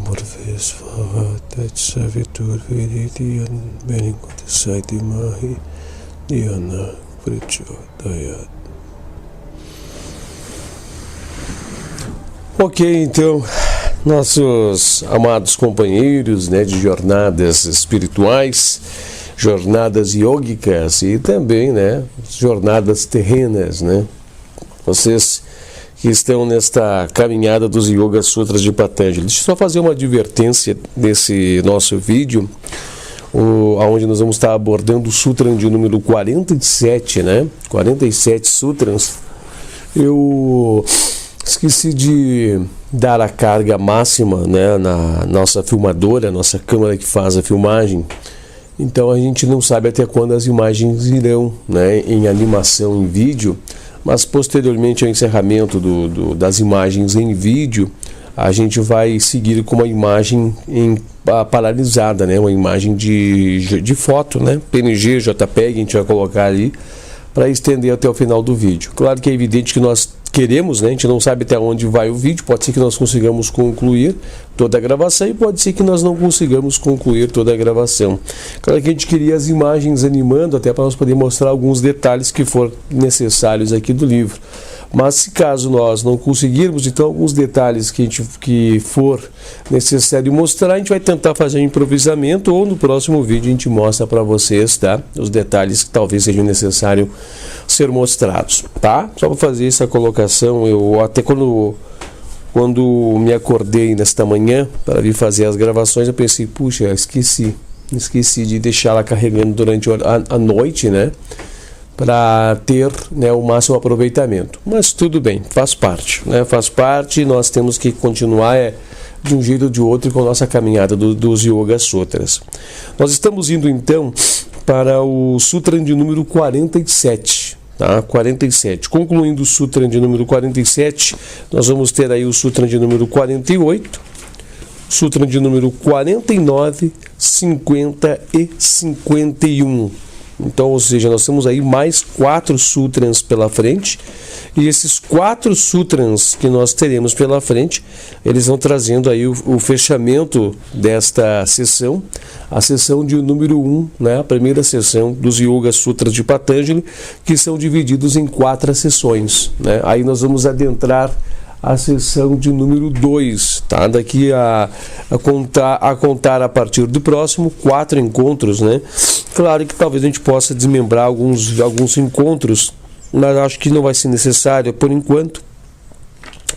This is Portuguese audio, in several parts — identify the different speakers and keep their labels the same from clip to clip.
Speaker 1: Morves Vahatat Savitur Viridian Meningot Saitimahi Diana Prichodayat. Ok, então, nossos amados companheiros, né, de jornadas espirituais, jornadas yógicas e também, né, jornadas terrenas, né, vocês que estão nesta caminhada dos Yoga Sutras de Patanjali. Deixa eu só fazer uma advertência desse nosso vídeo, onde nós vamos estar abordando o Sutra de número 47, né, 47 Sutras. Eu esqueci de dar a carga máxima, né, na nossa filmadora, nossa câmera que faz a filmagem. Então a gente não sabe até quando as imagens irão, né, em animação em vídeo, mas posteriormente ao encerramento das imagens em vídeo, a gente vai seguir com uma imagem paralisada, né, uma imagem de foto, né, PNG, JPEG, a gente vai colocar ali para estender até o final do vídeo. Claro que é evidente que nós queremos, né, a gente não sabe até onde vai o vídeo, pode ser que nós consigamos concluir toda a gravação e pode ser que nós não consigamos concluir toda a gravação. Claro que a gente queria as imagens animando até para nós poder mostrar alguns detalhes que for necessários aqui do livro. Mas se caso nós não conseguirmos, então alguns detalhes que for necessário mostrar, a gente vai tentar fazer um improvisamento ou no próximo vídeo a gente mostra para vocês, tá? Os detalhes que talvez sejam necessários ser mostrados, tá? Só para fazer essa colocação, eu até quando me acordei nesta manhã para vir fazer as gravações, eu pensei, puxa, esqueci de deixar ela carregando durante a noite, né? Para ter, né, o máximo aproveitamento. Mas tudo bem, faz parte, né? Faz parte, nós temos que continuar de um jeito ou de outro com a nossa caminhada dos Yoga Sutras. Nós estamos indo então para o Sutra de número 47, tá? 47. Concluindo o Sutra de número 47, nós vamos ter aí o Sutra de número 48, Sutra de número 49, 50 e 51. Então, ou seja, nós temos aí mais 4 sutras pela frente, e esses 4 sutras que nós teremos pela frente, eles vão trazendo aí o fechamento desta sessão, a sessão de número 1, né, a primeira sessão dos Yoga Sutras de Patanjali, que são divididos em 4 sessões, né? Aí nós vamos adentrar a sessão de número 2, tá? Daqui a contar a partir do próximo 4 encontros, né? Claro que talvez a gente possa desmembrar alguns encontros, mas acho que não vai ser necessário por enquanto,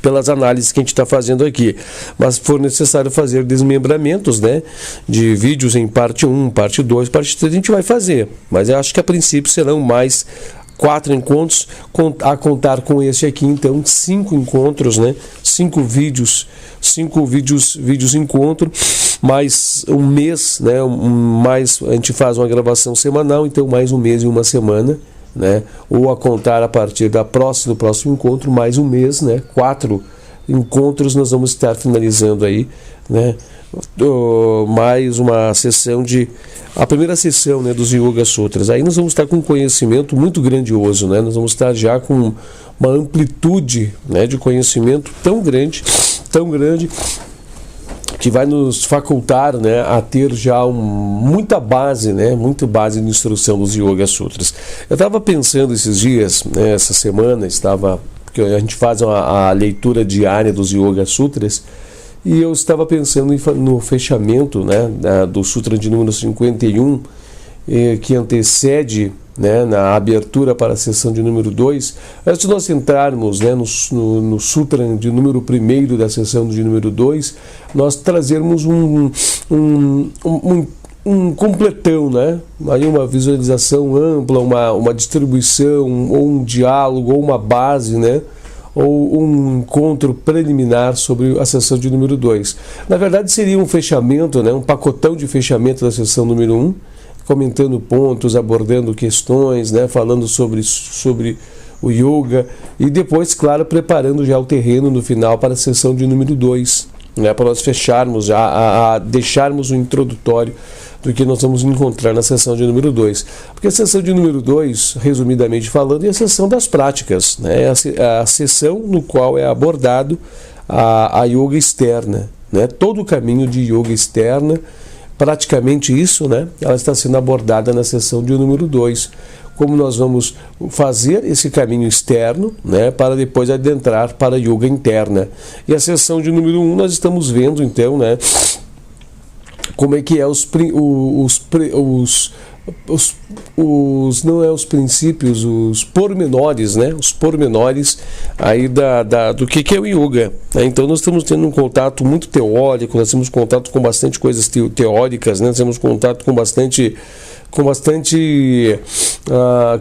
Speaker 1: pelas análises que a gente está fazendo aqui. Mas se for necessário fazer desmembramentos, né, de vídeos em parte 1, parte 2, parte 3, a gente vai fazer. Mas eu acho que a princípio serão mais 4 encontros, a contar com esse aqui, então 5 encontros, né? 5 vídeos encontro, mais um mês, né? Mais a gente faz uma gravação semanal, então mais um mês e uma semana, né? Ou a contar a partir do próximo encontro, mais um mês, né? 4 encontros nós vamos estar finalizando aí, né? Mais uma sessão a primeira sessão, né, dos Yoga Sutras. Aí nós vamos estar com um conhecimento muito grandioso, né? Nós vamos estar já com uma amplitude, né, de conhecimento tão grande, que vai nos facultar, né, a ter já muita base, né, de instrução dos Yoga Sutras. Eu estava pensando esses dias, né, essa semana, porque a gente faz a leitura diária dos Yoga Sutras, e eu estava pensando no fechamento, né, do Sutra de número 51, que antecede, né, na abertura para a sessão de número 2. Antes de nós entrarmos, né, no Sutra de número 1 da sessão de número 2, nós trazermos um completão, né? Aí uma visualização ampla, uma distribuição, ou um diálogo, ou uma base, né? Ou um encontro preliminar sobre a sessão de número 2. Na verdade seria um fechamento, né, um pacotão de fechamento da sessão número 1, comentando pontos, abordando questões, né, falando sobre o yoga, e depois, claro, preparando já o terreno no final para a sessão de número 2, né, para nós fecharmos, deixarmos o introdutório do que nós vamos encontrar na sessão de número 2. Porque a sessão de número 2, resumidamente falando, é a sessão das práticas, né? É a sessão no qual é abordado a yoga externa, né? Todo o caminho de yoga externa, praticamente isso, né? Ela está sendo abordada na sessão de número 2. Como nós vamos fazer esse caminho externo, né, para depois adentrar para a yoga interna. E a sessão de número 1 nós estamos vendo então, né, como é que é os não é os princípios, os pormenores, né? Os pormenores aí do que é o yoga, né? Então nós estamos tendo um contato muito teórico, nós temos contato com bastante coisas teóricas, né? Nós temos contato com bastante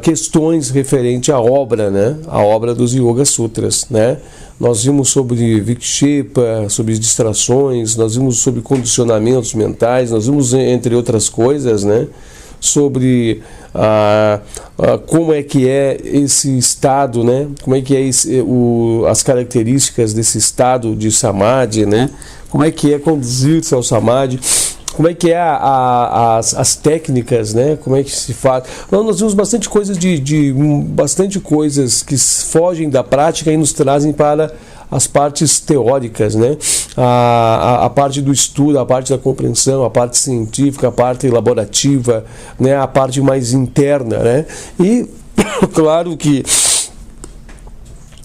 Speaker 1: questões referente à obra, né? A obra dos Yoga Sutras, né? Nós vimos sobre Vikshepa, sobre distrações, nós vimos sobre condicionamentos mentais, nós vimos, entre outras coisas, né, sobre como é que é esse estado, né, como é que é as características desse estado de Samadhi, né, como é que é conduzir-se ao Samadhi, como é que é as técnicas, né? Como é que se faz? Nós vimos bastante coisas bastante coisas que fogem da prática e nos trazem para as partes teóricas, né? A parte do estudo, a parte da compreensão, a parte científica, a parte elaborativa, né? A parte mais interna, né? E claro que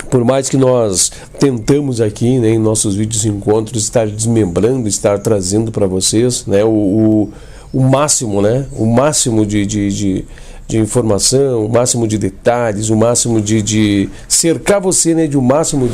Speaker 1: por mais que nós tentamos aqui, né, em nossos vídeos e encontros estar desmembrando, estar trazendo para vocês, né, o máximo, né, o máximo de informação, o máximo de detalhes, o máximo de cercar você, né, de um máximo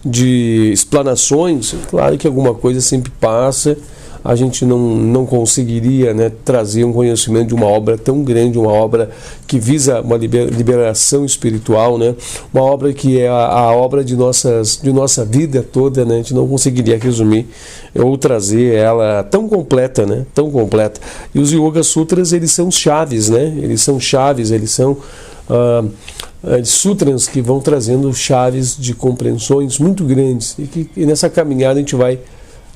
Speaker 1: de explanações, claro que alguma coisa sempre passa. A gente não conseguiria, né, trazer um conhecimento de uma obra tão grande, uma obra que visa uma liberação espiritual, né, uma obra que é a obra de nossa vida toda, né, a gente não conseguiria resumir ou trazer ela tão completa, né, tão completa. E os Yoga Sutras, eles são chaves, né, eles são sutras que vão trazendo chaves de compreensões muito grandes e nessa caminhada a gente vai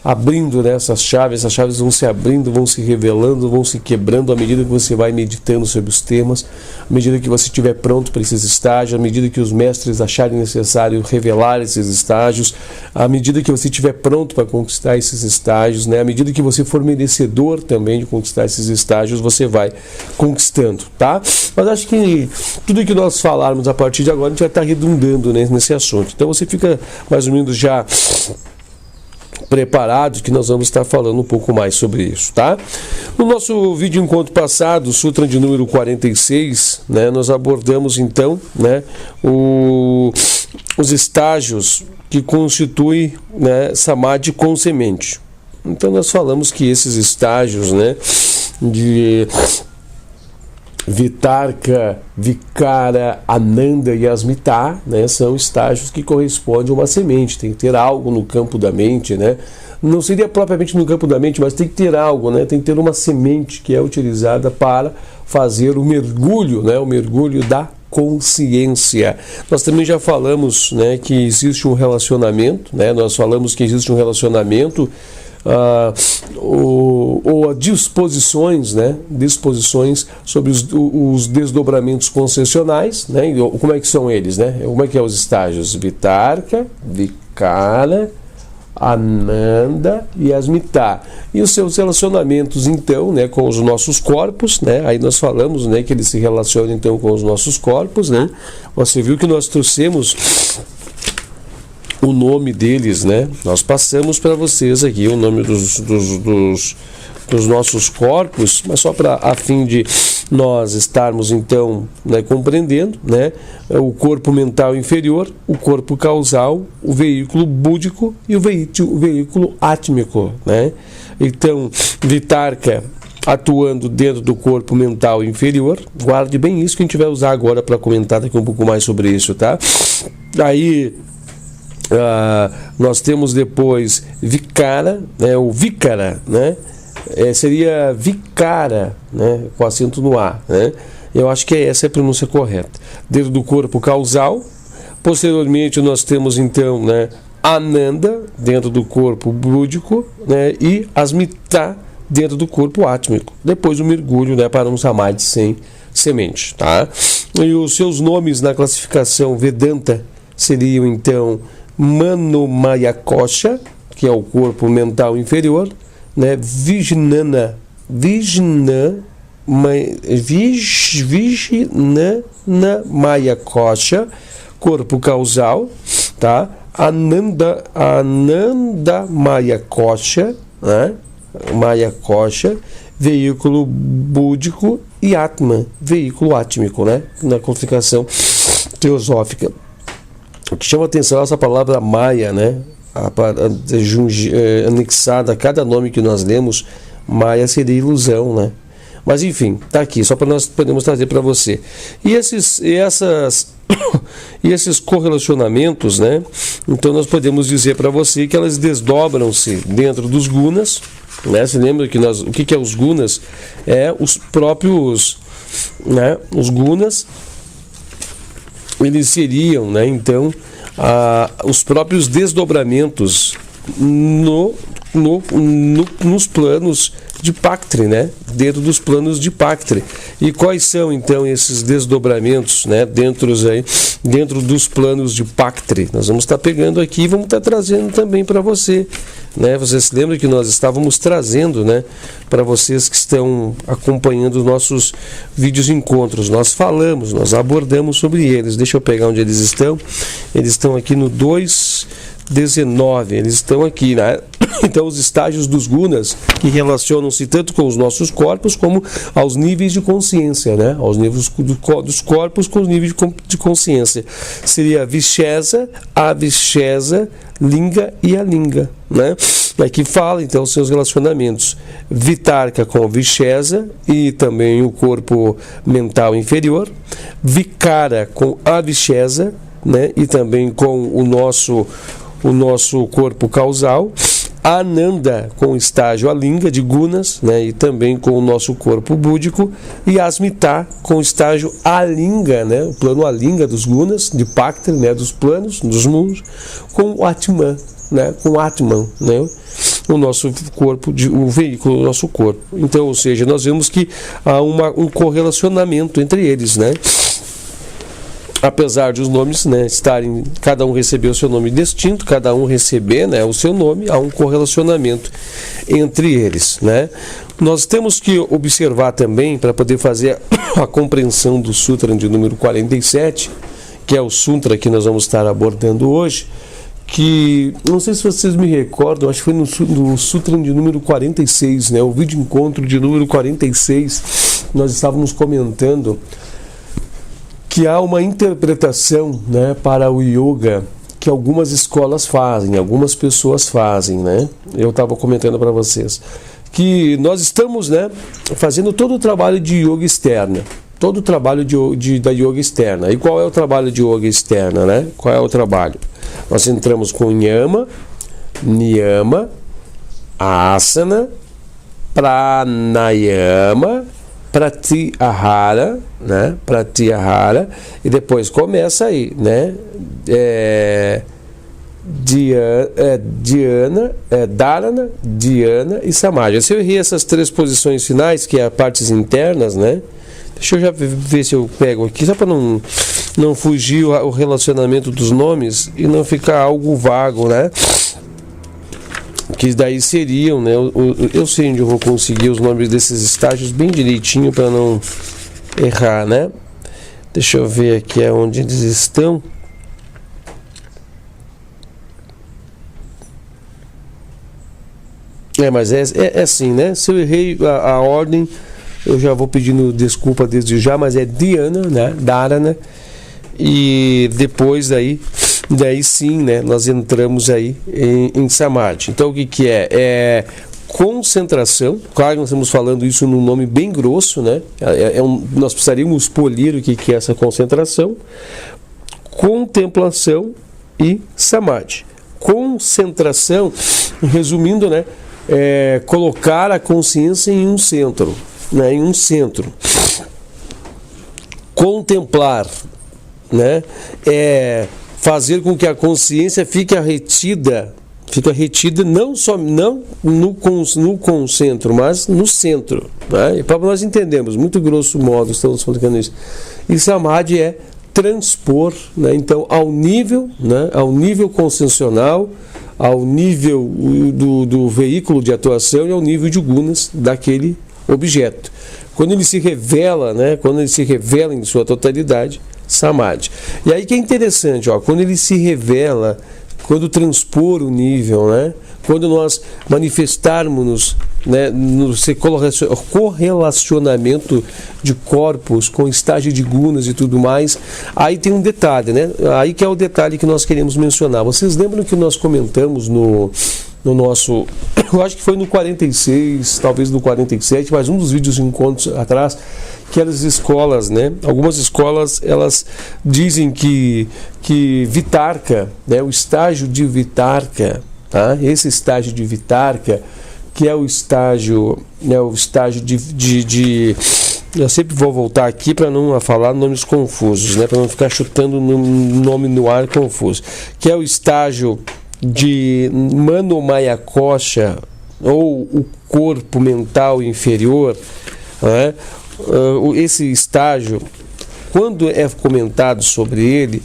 Speaker 1: abrindo, né, essas chaves vão se abrindo, vão se revelando, vão se quebrando à medida que você vai meditando sobre os temas, à medida que você estiver pronto para esses estágios, à medida que os mestres acharem necessário revelar esses estágios, à medida que você estiver pronto para conquistar esses estágios, né, à medida que você for merecedor também de conquistar esses estágios, você vai conquistando, tá? Mas acho que tudo que nós falarmos a partir de agora, a gente vai estar redundando, né, nesse assunto. Então você fica mais ou menos já preparado, que nós vamos estar falando um pouco mais sobre isso, tá? No nosso vídeo encontro passado, Sutra de número 46, né, nós abordamos então, né, os estágios que constituem, né, Samadhi com semente. Então nós falamos que esses estágios, né, de Vitarka, Vikara, Ananda e Asmita, né, são estágios que correspondem a uma semente. Tem que ter algo no campo da mente, né? Não seria propriamente no campo da mente, mas tem que ter algo, né? Tem que ter uma semente que é utilizada para fazer o mergulho, né? O mergulho da consciência. Nós também já falamos, né, que existe um relacionamento, né? Nós falamos que existe um relacionamento ou disposições, né, disposições sobre os desdobramentos concessionais, né, como é que são eles, né, como é que é os estágios, Vitarka, Vikara, Ananda e Asmita, e os seus relacionamentos então, né, com os nossos corpos, né, aí nós falamos, né, que eles se relacionam então com os nossos corpos, né, você viu que nós trouxemos o nome deles, né? Nós passamos para vocês aqui o nome dos nossos corpos, mas só para a fim de nós estarmos então, né, compreendendo, né, o corpo mental inferior, o corpo causal, o veículo búdico e o veículo átmico, né? Então, Vitarka atuando dentro do corpo mental inferior, guarde bem isso que a gente vai usar agora para comentar daqui um pouco mais sobre isso, tá? Aí nós temos depois Vikara, né, o Vikara, né, seria Vikara, né, com acento no A, né, eu acho que essa é a pronúncia correta, dentro do corpo causal. Posteriormente nós temos então, né, Ananda dentro do corpo búdico, né, e Asmita dentro do corpo átmico, depois o mergulho, né, para um Samadhi sem semente, tá? E os seus nomes na classificação Vedanta seriam então Manomayakosha, que é o corpo mental inferior, né? Vijnana Maya Kosha, corpo causal, tá? Ananda Maya Kosha, né? Maya Kosha, veículo búdico, e Atman, veículo átmico, né? Na codificação teosófica. O que chama a atenção é essa palavra Maya, né? Anexada a cada nome que nós lemos, Maya seria ilusão, né? Mas enfim, tá aqui, só para nós podermos trazer para você. E esses correlacionamentos, né? Então nós podemos dizer para você que elas desdobram-se dentro dos gunas, né? Você lembra que o que é os gunas? É os próprios, né? Os gunas, eles seriam, né? Então, os próprios desdobramentos nos planos de Paktri, né? Dentro dos planos de Paktri. E quais são então esses desdobramentos, né? Dentro dos planos de Paktri? Nós vamos estar pegando aqui e vamos estar trazendo também para você, né? Você se lembra que nós estávamos trazendo, né? Para vocês que estão acompanhando os nossos vídeos encontros, nós abordamos sobre eles. Deixa eu pegar onde eles estão. Eles estão aqui no 2.19, eles estão aqui, né? Então, os estágios dos gunas, que relacionam-se tanto com os nossos corpos como aos níveis de consciência, né? Aos níveis dos corpos com os níveis de consciência. Seria a Vishesa, Avishesa, Linga e a Linga, né? Aqui fala, então, seus relacionamentos. Vitarka com Vishesa e também o corpo mental inferior. Vikara com Avishesa, né? E também com o nosso corpo causal. Ananda com o estágio Alinga de gunas, né, e também com o nosso corpo búdico, e Asmita com o estágio Alinga, né, o plano Alinga dos gunas, de Paktri, né, dos planos, dos mundos, com o Atman, né, com Atman, né, o nosso corpo, o veículo do nosso corpo. Então, ou seja, nós vemos que há um correlacionamento entre eles, né? Apesar de os nomes, né, estarem, cada um receber o seu nome distinto, cada um receber, né, o seu nome, há um correlacionamento entre eles, né? Nós temos que observar também, para poder fazer a compreensão do Sutra de número 47, que é o Sutra que nós vamos estar abordando hoje, que, não sei se vocês me recordam, acho que foi no Sutra de número 46, né, o vídeo encontro de número 46, nós estávamos comentando que há uma interpretação, né, para o yoga que algumas escolas fazem, algumas pessoas fazem, né? Eu estava comentando para vocês que nós estamos, né, fazendo todo o trabalho de yoga externa, todo o trabalho da yoga externa. E qual é o trabalho de yoga externa, né? Qual é o trabalho? Nós entramos com Yama, Niyama, Asana, Pranayama, Pratyahara, né? Pratyahara, e depois começa aí, né? Dharana, Dhyana e Samadhi. Se eu errei essas três posições finais, que é as partes internas, né? Deixa eu já ver se eu pego aqui, só para não fugir o relacionamento dos nomes e não ficar algo vago, né? Que daí seriam, né? Eu sei onde eu vou conseguir os nomes desses estágios bem direitinho para não errar, né? Deixa eu ver aqui onde eles estão. Mas é assim, né? Se eu errei a ordem, eu já vou pedindo desculpa desde já, mas é Dhyana, né? Dharana, e depois daí sim, né, nós entramos aí em Samadhi. Então o que é? É concentração. Claro que nós estamos falando isso num nome bem grosso, né? Nós precisaríamos polir o que é essa concentração. Contemplação e Samadhi. Concentração, resumindo, né, é colocar a consciência em um centro, né, em um centro. Contemplar, né, é fazer com que a consciência fique retida não no concentro, mas no centro, né? E para nós entendermos, muito grosso modo, estamos falando isso. E Samadhi é transpor, né? Então ao nível, né, ao nível consciencial, ao nível do veículo de atuação e ao nível de gunas daquele objeto. Quando ele se revela, né, quando ele se revela em sua totalidade, samadhi. E aí que é interessante, ó, quando ele se revela, quando transpor o nível, né, quando nós manifestarmos, né, no correlacionamento de corpos com estágio de gunas e tudo mais, aí tem um detalhe, né? Aí que é o detalhe que nós queremos mencionar. Vocês lembram que nós comentamos no nosso, eu acho que foi no 46, talvez no 47, mas um dos vídeos de encontros atrás, que as escolas, né? Algumas escolas, elas dizem que Vitarka, né, o estágio de Vitarka, tá? Esse estágio de Vitarka, que é o estágio, né, eu sempre vou voltar aqui para não falar nomes confusos, né, para não ficar chutando nome no ar confuso, que é o estágio de Manomaya Kosha, ou o corpo mental inferior, né? Esse estágio, quando é comentado sobre ele,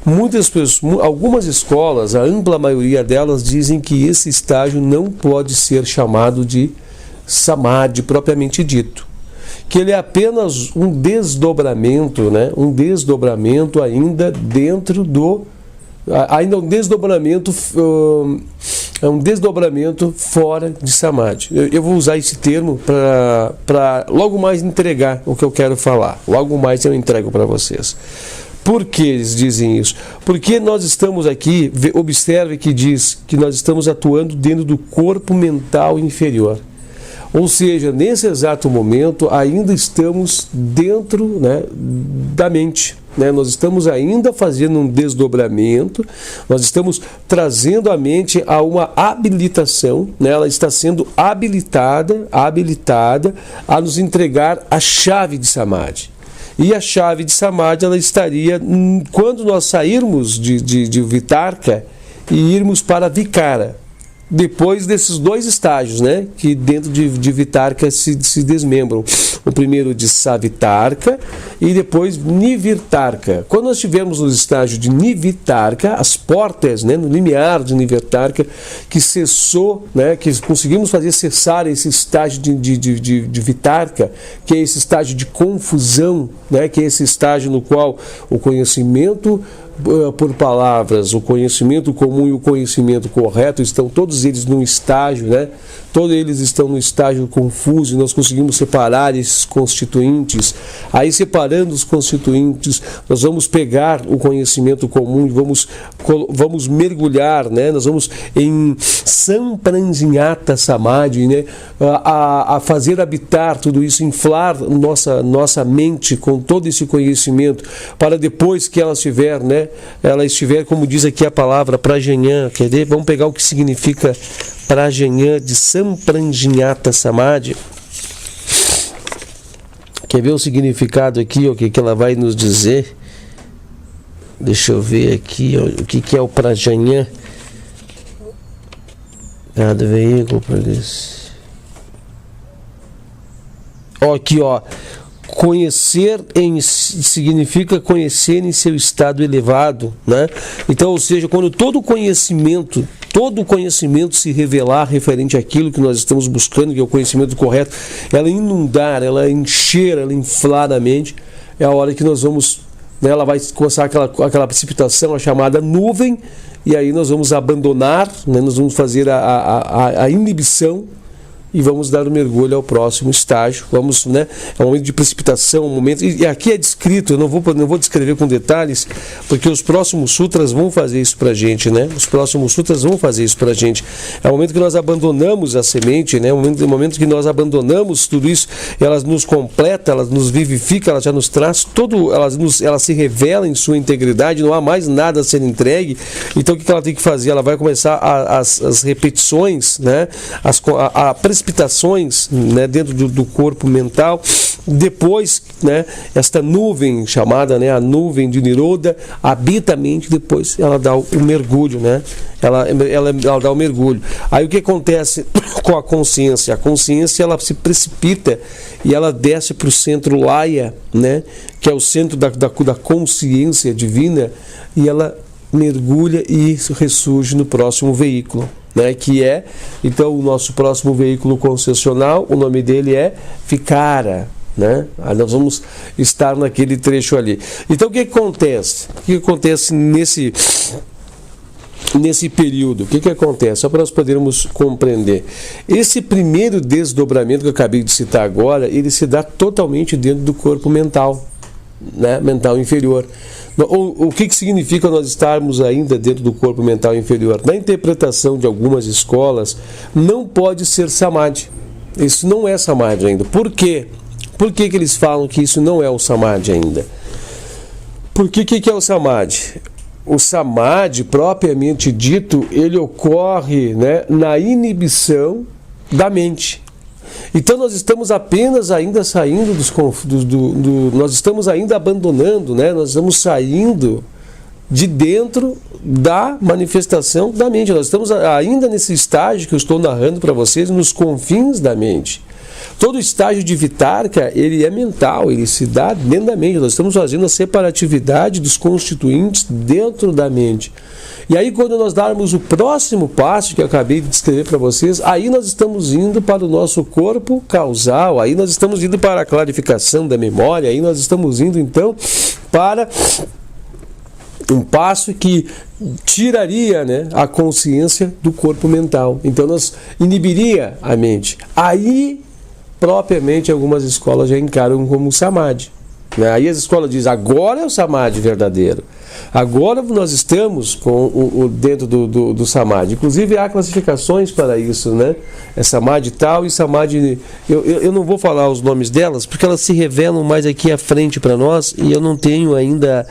Speaker 1: muitas pessoas, algumas escolas, a ampla maioria delas, dizem que esse estágio não pode ser chamado de samadhi propriamente dito, que ele é apenas um desdobramento, né? Um desdobramento ainda dentro do, ainda um desdobramento fora de samadhi. Eu vou usar esse termo para logo mais entregar o que eu quero falar. Logo mais eu entrego para vocês. Por que eles dizem isso? Porque nós estamos aqui, observe que diz que nós estamos atuando dentro do corpo mental inferior. Ou seja, nesse exato momento ainda estamos dentro, né, da mente. Né? Nós estamos ainda fazendo um desdobramento, nós estamos trazendo a mente a uma habilitação, né? Ela está sendo habilitada a nos entregar a chave de samadhi. E a chave de samadhi, ela estaria quando nós sairmos de Vitarka e irmos para Vikara. Depois desses dois estágios, né, que dentro de Vitarka se desmembram. O primeiro de Savitarka e depois Nivirtarka. Quando nós estivermos no estágio de Nivitarka, as portas, né, no limiar de Nivirtarka, que cessou, né, que conseguimos fazer cessar esse estágio de Vitarka, que é esse estágio de confusão, né, que é esse estágio no qual o conhecimento por palavras, o conhecimento comum e o conhecimento correto estão todos eles num estágio, né? Todos eles estão no estágio confuso e nós conseguimos separar esses constituintes. Aí, separando os constituintes, nós vamos pegar o conhecimento comum e vamos mergulhar, né? Nós vamos em Sampranjñata Samadhi, né? A fazer habitar tudo isso, inflar nossa mente com todo esse conhecimento, para depois que ela estiver, né? Ela estiver, como diz aqui a palavra Prajñā, quer dizer, vamos pegar o que significa Prajñā de Sampranjñata Samadhi. Quer ver o significado aqui, o que ela vai nos dizer? Deixa eu ver aqui, ó, o que é o Prajñā. Cada veículo para isso. Ó, aqui, ó. Conhecer significa conhecer em seu estado elevado, né? Então, ou seja, quando todo conhecimento se revelar referente àquilo que nós estamos buscando, que é o conhecimento correto, ela inundar, ela encher, ela inflar a mente, é a hora que nós vamos, né, ela vai começar aquela precipitação, a chamada nuvem, e aí nós vamos abandonar, né, nós vamos fazer a inibição, e vamos dar o mergulho ao próximo estágio. Vamos, né? É um momento de precipitação, um momento. E aqui é descrito, eu não vou descrever com detalhes, porque os próximos sutras vão fazer isso pra gente, né? Os próximos sutras vão fazer isso pra gente. É o momento que nós abandonamos a semente, né? É o momento que nós abandonamos tudo isso, ela nos completa, ela nos vivifica, ela já nos traz todo, ela se revela em sua integridade, não há mais nada a ser entregue. Então o que ela tem que fazer? Ela vai começar as repetições, né? A precipitações, né, dentro do corpo mental. Depois, né, esta nuvem chamada, né, a nuvem de Niroda habita a mente. Depois ela dá o mergulho, né? Ela dá o mergulho. Aí o que acontece com a consciência? A consciência, ela se precipita e ela desce para o centro Laya, né, que é o centro da consciência divina, e ela mergulha e ressurge no próximo veículo, né? Que é, então, o nosso próximo veículo concessional, o nome dele é Ficara, né? Nós vamos estar naquele trecho ali. Então, o que acontece? O que acontece nesse período? O que acontece? Só para nós podermos compreender. Esse primeiro desdobramento que eu acabei de citar agora, ele se dá totalmente dentro do corpo mental, né? Mental inferior. O que significa nós estarmos ainda dentro do corpo mental inferior? Na interpretação de algumas escolas, não pode ser samadhi. Isso não é samadhi ainda. Por quê? Por que eles falam que isso não é o samadhi ainda? Porque o que é o samadhi? O samadhi, propriamente dito, ele ocorre, né, na inibição da mente. Então nós estamos apenas ainda saindo nós estamos ainda abandonando, né, nós estamos saindo de dentro da manifestação da mente. Nós estamos ainda nesse estágio que eu estou narrando para vocês, nos confins da mente. Todo estágio de Vitarka, ele é mental, ele se dá dentro da mente. Nós estamos fazendo a separatividade dos constituintes dentro da mente. E aí, quando nós darmos o próximo passo que eu acabei de descrever para vocês, aí nós estamos indo para o nosso corpo causal, aí nós estamos indo para a clarificação da memória, aí nós estamos indo, então, para um passo que tiraria, né, a consciência do corpo mental. Então, nós inibiria a mente. Aí, propriamente, algumas escolas já encaram como samadhi, né? Aí as escolas dizem, agora é o samadhi verdadeiro. Agora nós estamos com dentro do samadhi. Inclusive há classificações para isso, né? É samadhi tal e samadhi... Eu não vou falar os nomes delas, porque elas se revelam mais aqui à frente para nós, e eu não tenho ainda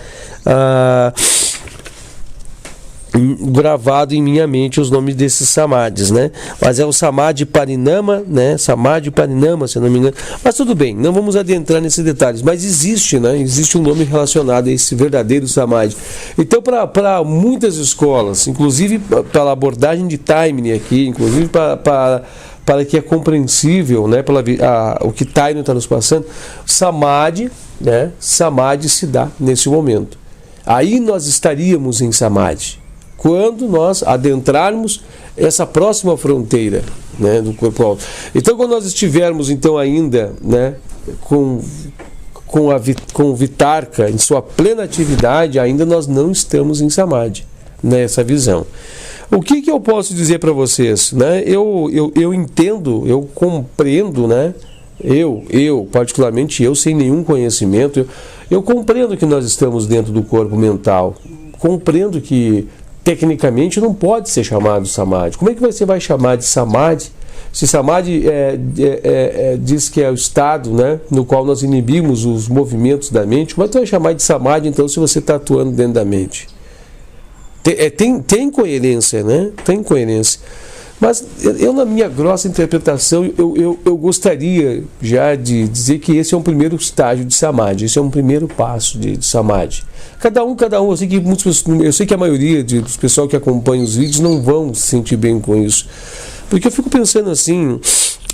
Speaker 1: gravado em minha mente os nomes desses samadhis, né? Mas é o samadhi parinama, né? Samadhi parinama, se eu não me engano. Mas tudo bem, não vamos adentrar nesses detalhes. Mas existe, né? Existe um nome relacionado a esse verdadeiro samadhi. Então, para muitas escolas, inclusive pela abordagem de timing aqui, inclusive para que é compreensível, né? O que Taino está nos passando, samadhi, né? Samadhi se dá nesse momento. Aí nós estaríamos em samadhi quando nós adentrarmos essa próxima fronteira, né, do corpo alto. Então, quando nós estivermos, então, ainda, né, com o Vitarka em sua plena atividade, ainda nós não estamos em samadhi, nessa visão. O que eu posso dizer para vocês? Né? Eu entendo, eu compreendo, né? Particularmente, sem nenhum conhecimento, eu compreendo que nós estamos dentro do corpo mental. Compreendo que tecnicamente não pode ser chamado samadhi. Como é que você vai chamar de samadhi? Se samadhi diz que é o estado, né, no qual nós inibimos os movimentos da mente, como é que você vai chamar de samadhi, então, se você está atuando dentro da mente? Tem coerência, né? Tem coerência. Mas eu, na minha grossa interpretação, eu gostaria já de dizer que esse é um primeiro estágio de samadhi, esse é um primeiro passo de samadhi. Cada um, eu sei que a maioria dos pessoal que acompanha os vídeos não vão se sentir bem com isso. Porque eu fico pensando assim,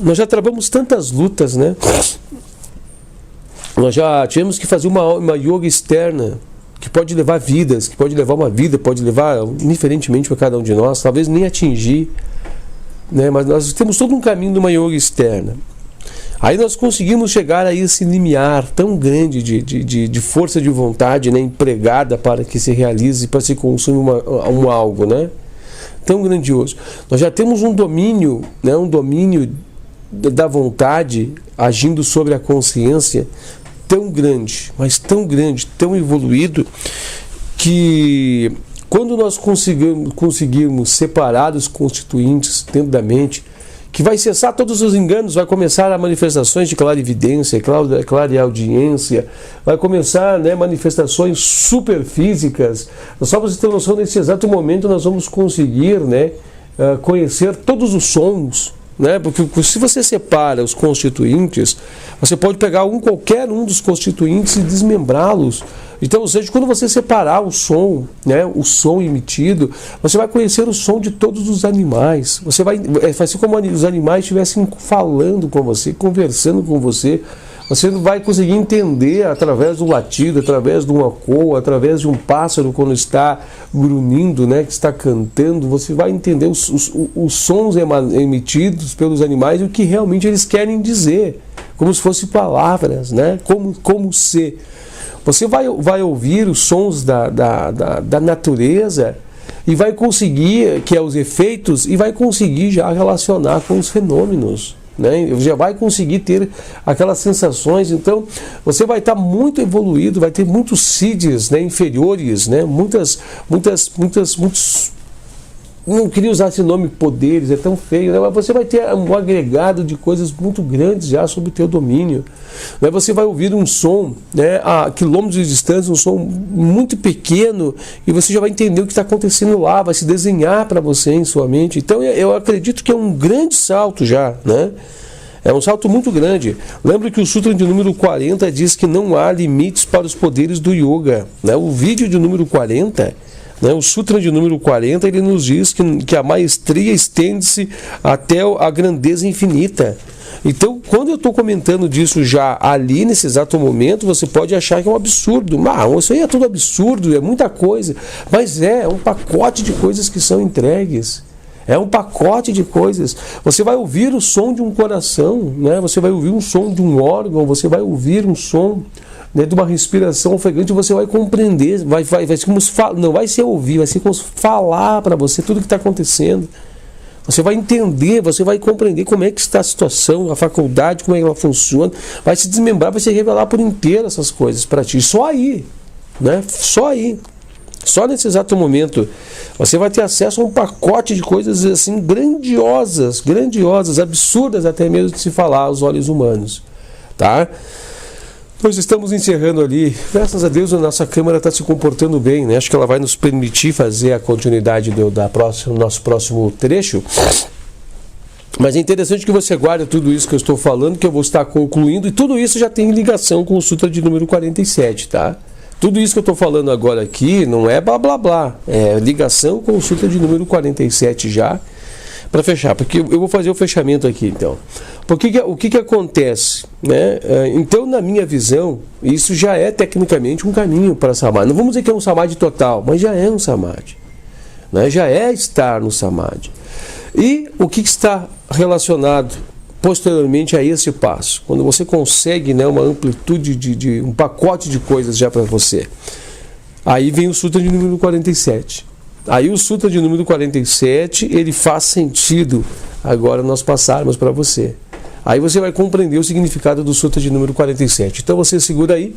Speaker 1: nós já travamos tantas lutas, né? Nós já tivemos que fazer uma yoga externa, que pode levar vidas, que pode levar uma vida, pode levar indiferentemente para cada um de nós, talvez nem atingir, né? Mas nós temos todo um caminho de uma yoga externa. Aí nós conseguimos chegar a esse limiar tão grande de força de vontade, né, empregada para que se realize, para se consumir um algo, né, tão grandioso. Nós já temos um domínio, né, da vontade agindo sobre a consciência tão grande, mas tão grande, tão evoluído, que quando nós conseguirmos separar os constituintes dentro da mente, que vai cessar todos os enganos, vai começar a manifestações de clarividência, clareaudiência, vai começar, né, manifestações superfísicas. Só para você ter noção, nesse exato momento nós vamos conseguir, né, conhecer todos os sons, né, porque se você separa os constituintes, você pode pegar qualquer um dos constituintes e desmembrá-los. Então, ou seja, quando você separar o som, né, o som emitido, você vai conhecer o som de todos os animais. Vai ser como os animais estivessem falando com você, conversando com você. Você não vai conseguir entender através do latido, através de uma cor, através de um pássaro quando está grunhindo, né, que está cantando. Você vai entender os sons emitidos pelos animais e o que realmente eles querem dizer, como se fossem palavras, né, como se. Você vai ouvir os sons da natureza e vai conseguir, que é os efeitos, e vai conseguir já relacionar com os fenômenos, né? Já vai conseguir ter aquelas sensações. Então você vai estar muito evoluído, vai ter muitos seeds, né, inferiores, né? Muitos, não queria usar esse nome poderes, é tão feio, né? Mas você vai ter um agregado de coisas muito grandes já sob o teu domínio, né? Você vai ouvir um som, né, a quilômetros de distância, um som muito pequeno, e você já vai entender o que está acontecendo lá, vai se desenhar para você em sua mente. Então eu acredito que é um grande salto já, né? É um salto muito grande. Lembra que o Sutra de número 40 diz que não há limites para os poderes do yoga, né? O vídeo de número 40, né, o Sutra de número 40, ele nos diz que a maestria estende-se até a grandeza infinita. Então, quando eu estou comentando disso já ali, nesse exato momento, você pode achar que é um absurdo. Isso aí é tudo absurdo, é muita coisa. Mas é um pacote de coisas que são entregues. É um pacote de coisas. Você vai ouvir o som de um coração, né? Você vai ouvir um som de um órgão, você vai ouvir um som, né, de uma respiração ofegante, você vai compreender, vai ser como não vai ser ouvir, vai ser como falar para você tudo o que está acontecendo. Você vai entender, você vai compreender como é que está a situação, a faculdade, como é que ela funciona, vai se desmembrar, vai se revelar por inteiro essas coisas para ti. Só aí, né? Só aí. Só nesse exato momento você vai ter acesso a um pacote de coisas assim grandiosas, absurdas até mesmo de se falar aos olhos humanos, tá? Nós estamos encerrando ali. Graças a Deus a nossa câmera está se comportando bem, né? Acho que ela vai nos permitir fazer a continuidade do nosso próximo trecho. Mas é interessante que você guarde tudo isso que eu estou falando, que eu vou estar concluindo, e tudo isso já tem ligação com o Sutra de número 47, tá? Tudo isso que eu estou falando agora aqui não é blá blá blá, é ligação com o Sutra de número 47 já, para fechar, porque eu vou fazer o fechamento aqui então. O que acontece, né? Então, na minha visão, isso já é tecnicamente um caminho para Samadhi. Não vamos dizer que é um Samadhi total, mas já é um Samadhi, né? Já é estar no Samadhi. E o que está relacionado posteriormente a esse passo? Quando você consegue, né, uma amplitude de um pacote de coisas já para você. Aí vem o Sutra de número 47. Aí o Sutra de número 47, ele faz sentido agora nós passarmos para você. Aí você vai compreender o significado do Sutra de número 47. Então você segura aí,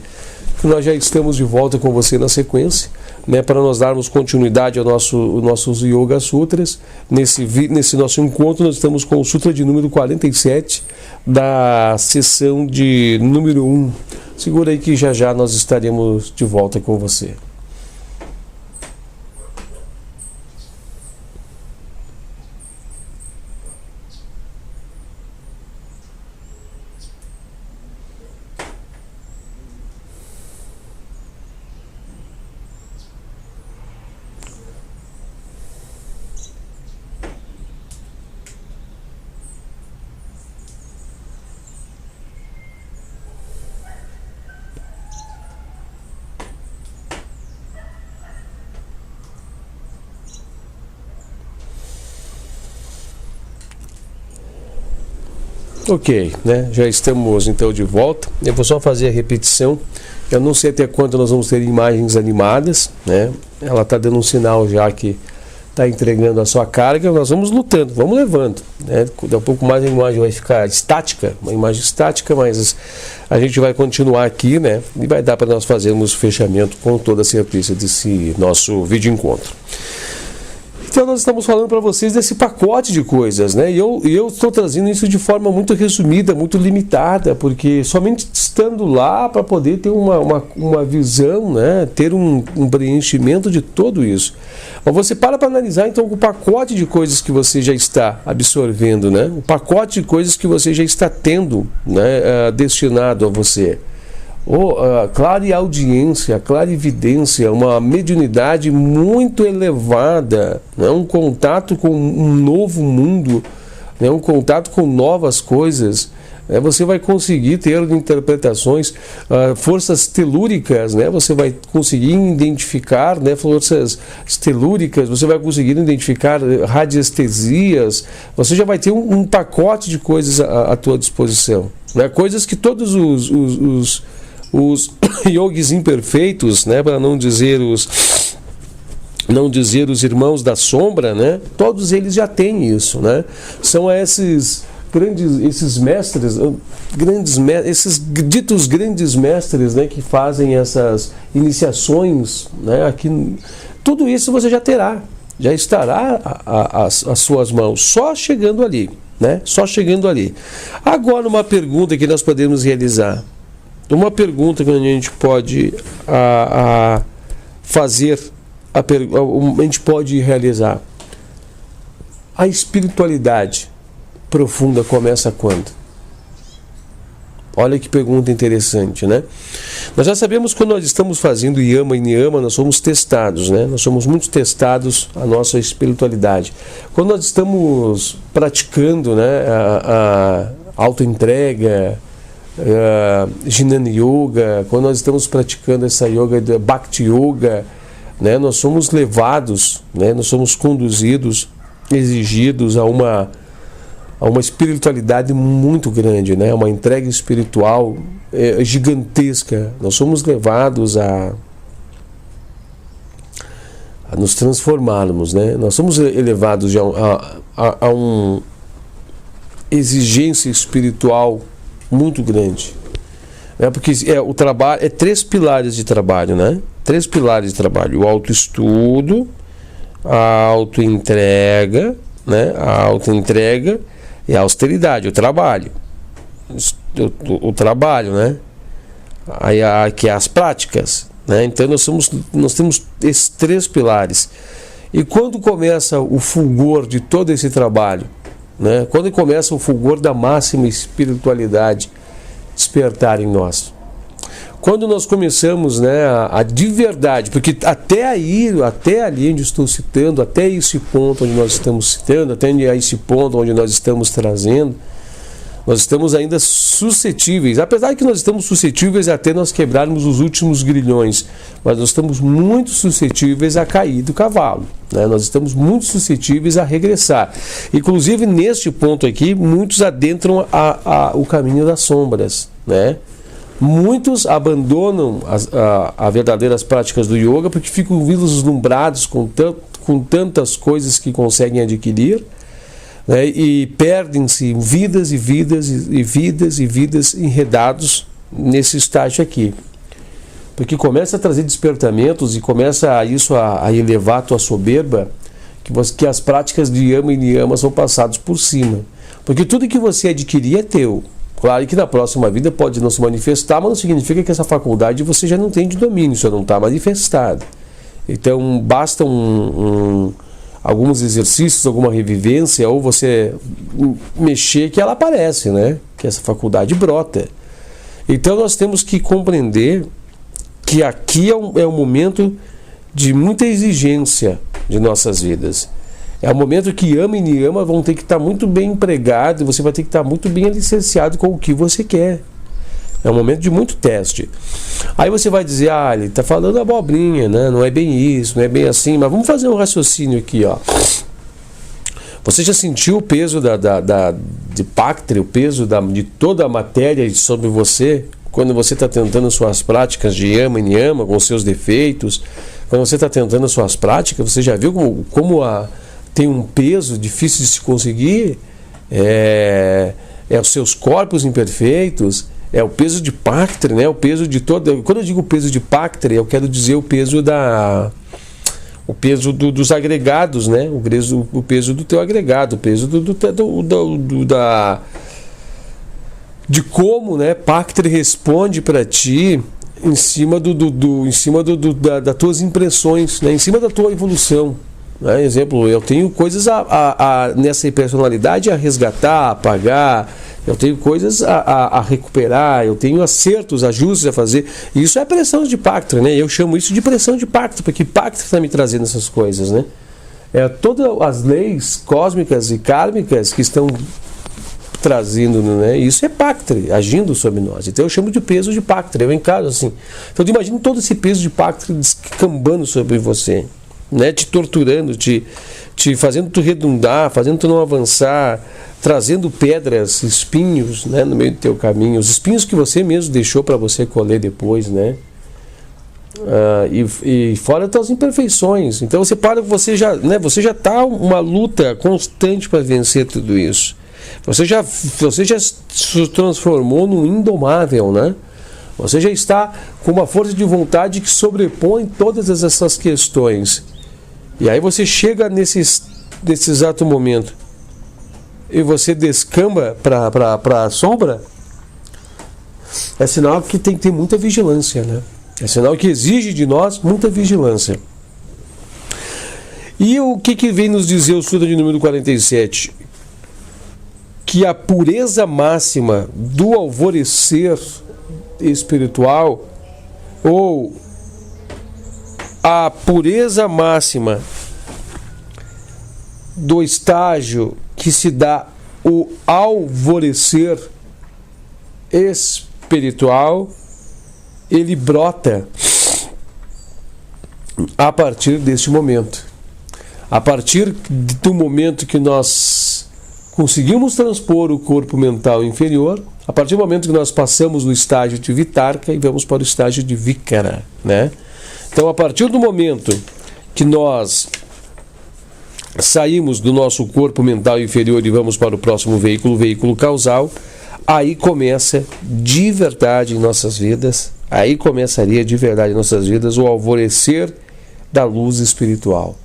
Speaker 1: que nós já estamos de volta com você na sequência, né, para nós darmos continuidade ao nossos Yoga Sutras. Nesse nosso encontro nós estamos com o Sutra de número 47, da sessão de número 1. Segura aí que já nós estaremos de volta com você. Ok, né? Já estamos então de volta. Eu vou só fazer a repetição. Eu não sei até quando nós vamos ter imagens animadas, né? Ela está dando um sinal já que está entregando a sua carga. Nós vamos lutando, vamos levando, né? Daqui a pouco mais a imagem vai ficar estática, uma imagem estática, mas a gente vai continuar aqui, né? E vai dar para nós fazermos o fechamento com toda a certeza desse nosso vídeo encontro. Então nós estamos falando para vocês desse pacote de coisas, né? E eu estou trazendo isso de forma muito resumida, muito limitada, porque somente estando lá para poder ter uma visão, né? Ter um preenchimento de tudo isso. Mas você para analisar então o pacote de coisas que você já está absorvendo, né? O pacote de coisas que você já está tendo, né? Destinado a você. Clareaudiência, clarividência, uma mediunidade muito elevada, né? Um contato com um novo mundo, né? Um contato com novas coisas, Você vai conseguir ter interpretações, forças telúricas, né? Você vai conseguir identificar, né, forças telúricas, você vai conseguir identificar radiestesias, você já vai ter um pacote de coisas à tua disposição, né? Coisas que todos os yogis imperfeitos, né, para não dizer os irmãos da sombra, né, todos eles já têm isso, né? São esses mestres, esses ditos grandes mestres, né, que fazem essas iniciações, né, aqui, tudo isso você já terá, já estará às suas mãos, só chegando ali, né, só chegando ali. Agora, uma pergunta que nós podemos realizar, uma pergunta que a gente pode fazer, a gente pode realizar: a espiritualidade profunda começa quando? Olha que pergunta interessante, né? Nós já sabemos que quando nós estamos fazendo yama e niyama, nós somos testados, né? Nós somos muito testados a nossa espiritualidade. Quando nós estamos praticando, né, a auto-entrega, Jnana Yoga, quando nós estamos praticando essa yoga, Bhakti Yoga, né, nós somos levados, né, nós somos conduzidos, exigidos a uma espiritualidade muito grande, né? Uma entrega espiritual gigantesca. Nós somos levados a nos transformarmos, né? Nós somos elevados a uma exigência espiritual muito grande, né? Porque o trabalho é 3 pilares de trabalho, né? 3 pilares de trabalho: o autoestudo, a autoentrega, né? A autoentrega e a austeridade, o trabalho, o trabalho, né? Aí que é as práticas, né? Então nós temos esses 3 pilares. E quando começa o fulgor de todo esse trabalho, né? Quando começa o fulgor da máxima espiritualidade despertar em nós? Quando nós começamos, né, a de verdade, porque até ali onde estou citando, até esse ponto onde nós estamos citando, até esse ponto onde nós estamos trazendo, nós estamos ainda suscetíveis, apesar de que nós estamos suscetíveis até nós quebrarmos os últimos grilhões, mas nós estamos muito suscetíveis a cair do cavalo, né? Nós estamos muito suscetíveis a regressar. Inclusive, neste ponto aqui, muitos adentram o caminho das sombras, né? Muitos abandonam as verdadeiras práticas do yoga porque ficam vislumbrados com tantas coisas que conseguem adquirir, né, e perdem-se vidas e vidas e vidas e vidas enredados nesse estágio aqui. Porque começa a trazer despertamentos e começa a elevar a tua soberba, que as práticas de yama e niyama são passadas por cima. Porque tudo que você adquirir é teu. Claro que na próxima vida pode não se manifestar, mas não significa que essa faculdade você já não tem de domínio, já não está manifestada. Então basta alguns exercícios, alguma revivência, ou você mexer que ela aparece, né? Que essa faculdade brota. Então nós temos que compreender que aqui é um momento de muita exigência de nossas vidas. É um momento que yama e niyama vão ter que estar muito bem empregados, você vai ter que estar muito bem alicerciado com o que você quer. É um momento de muito teste. Aí você vai dizer, ele está falando abobrinha, né? Não é bem isso, não é bem assim, mas vamos fazer um raciocínio aqui, ó. Você já sentiu o peso de Paktri, o peso de toda a matéria sobre você, quando você está tentando suas práticas de yama e niyama, com seus defeitos, quando você está tentando suas práticas, você já viu como tem um peso difícil de se conseguir? Os seus corpos imperfeitos, é o peso de Paktri, né? O peso de todo. Quando eu digo peso de Paktri, eu quero dizer o peso dos agregados, né? O peso do teu agregado, o peso de como, né, Paktri responde para ti em cima das tuas impressões, né? Em cima da tua evolução. Né? Exemplo, eu tenho coisas nessa personalidade a resgatar, a apagar, eu tenho coisas a recuperar, eu tenho acertos, ajustes a fazer. E isso é pressão de Paktri, né? Eu chamo isso de pressão de Paktri, porque Paktri está me trazendo essas coisas, né? Todas as leis cósmicas e kármicas que estão trazendo, né? Isso é Pactre, agindo sobre nós. Então eu chamo de peso de Pactre, eu encaro assim. Então imagina todo esse peso de Pactre descambando sobre você, né? Te torturando, te fazendo tu redundar, fazendo tu não avançar, trazendo pedras, espinhos, né, no meio do teu caminho, os espinhos que você mesmo deixou para você colher depois, né? E fora das imperfeições. Então você já está uma luta constante para vencer tudo isso. Você já se transformou num indomável, né? Você já está com uma força de vontade que sobrepõe todas essas questões. E aí você chega nesse exato momento e você descamba para a sombra. É sinal que tem que ter muita vigilância, né? É sinal que exige de nós muita vigilância. E o que vem nos dizer o Sutra de número 47? Que a pureza máxima do alvorecer espiritual, ou a pureza máxima do estágio que se dá o alvorecer espiritual, ele brota a partir deste momento. A partir do momento que nós conseguimos transpor o corpo mental inferior, a partir do momento que nós passamos do estágio de Vitarka e vamos para o estágio de Vikara, né? Então, a partir do momento que nós saímos do nosso corpo mental inferior e vamos para o próximo veículo, o veículo causal, aí começa de verdade em nossas vidas, aí começaria de verdade em nossas vidas o alvorecer da luz espiritual.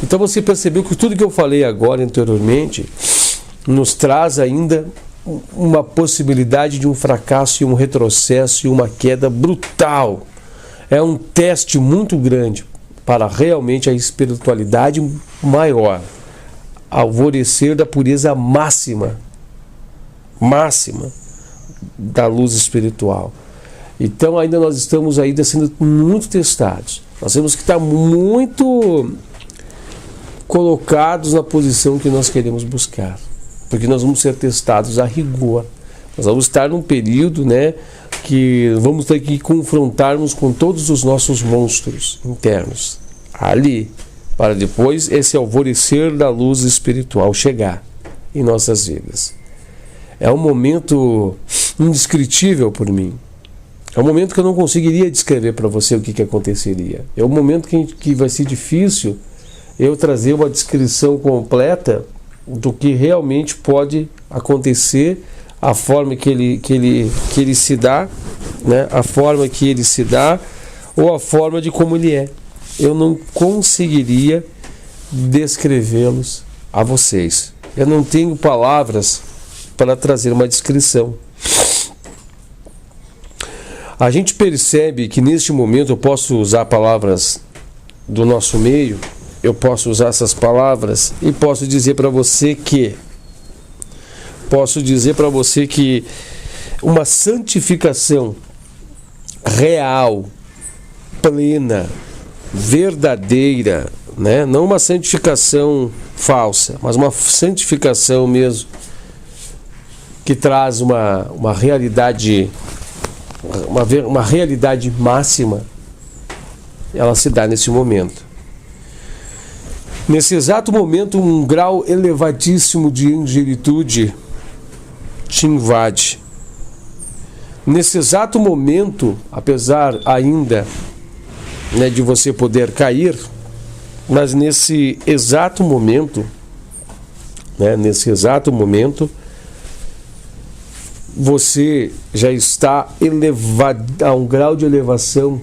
Speaker 1: Então você percebeu que tudo que eu falei agora anteriormente nos traz ainda uma possibilidade de um fracasso e um retrocesso e uma queda brutal. É um teste muito grande para realmente a espiritualidade maior, alvorecer da pureza máxima da luz espiritual. Então ainda nós estamos ainda sendo muito testados. Nós temos que estar muito colocados na posição que nós queremos buscar, porque nós vamos ser testados a rigor. Nós vamos estar num período, né, que vamos ter que confrontarmos com todos os nossos monstros internos ali, para depois esse alvorecer da luz espiritual chegar em nossas vidas. É um momento indescritível por mim. É um momento que eu não conseguiria descrever para você o que aconteceria. É um momento que vai ser difícil eu trazer uma descrição completa do que realmente pode acontecer, a forma que ele se dá, né? A forma que ele se dá, ou a forma de como ele é. Eu não conseguiria descrevê-los a vocês. Eu não tenho palavras para trazer uma descrição. A gente percebe que neste momento eu posso usar palavras do nosso meio, eu posso usar essas palavras e posso dizer para você que uma santificação real, plena, verdadeira, né? Não uma santificação falsa, mas uma santificação mesmo que traz uma realidade, uma realidade máxima, ela se dá nesse momento. Nesse exato momento, um grau elevadíssimo de angelitude te invade. Nesse exato momento, apesar ainda, né, de você poder cair, mas nesse exato momento, você já está elevado a um grau de elevação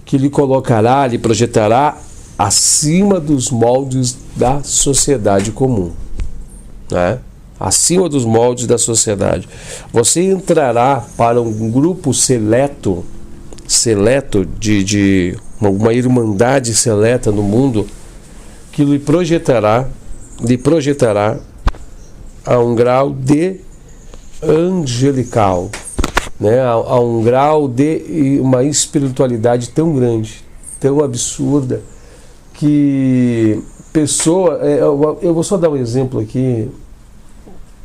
Speaker 1: que lhe colocará, lhe projetará acima dos moldes da sociedade comum, né? Acima dos moldes da sociedade. Você entrará para um grupo seleto de uma irmandade seleta no mundo que lhe projetará a um grau de angelical, né? A um grau de uma espiritualidade tão grande, tão absurda, que eu vou só dar um exemplo aqui.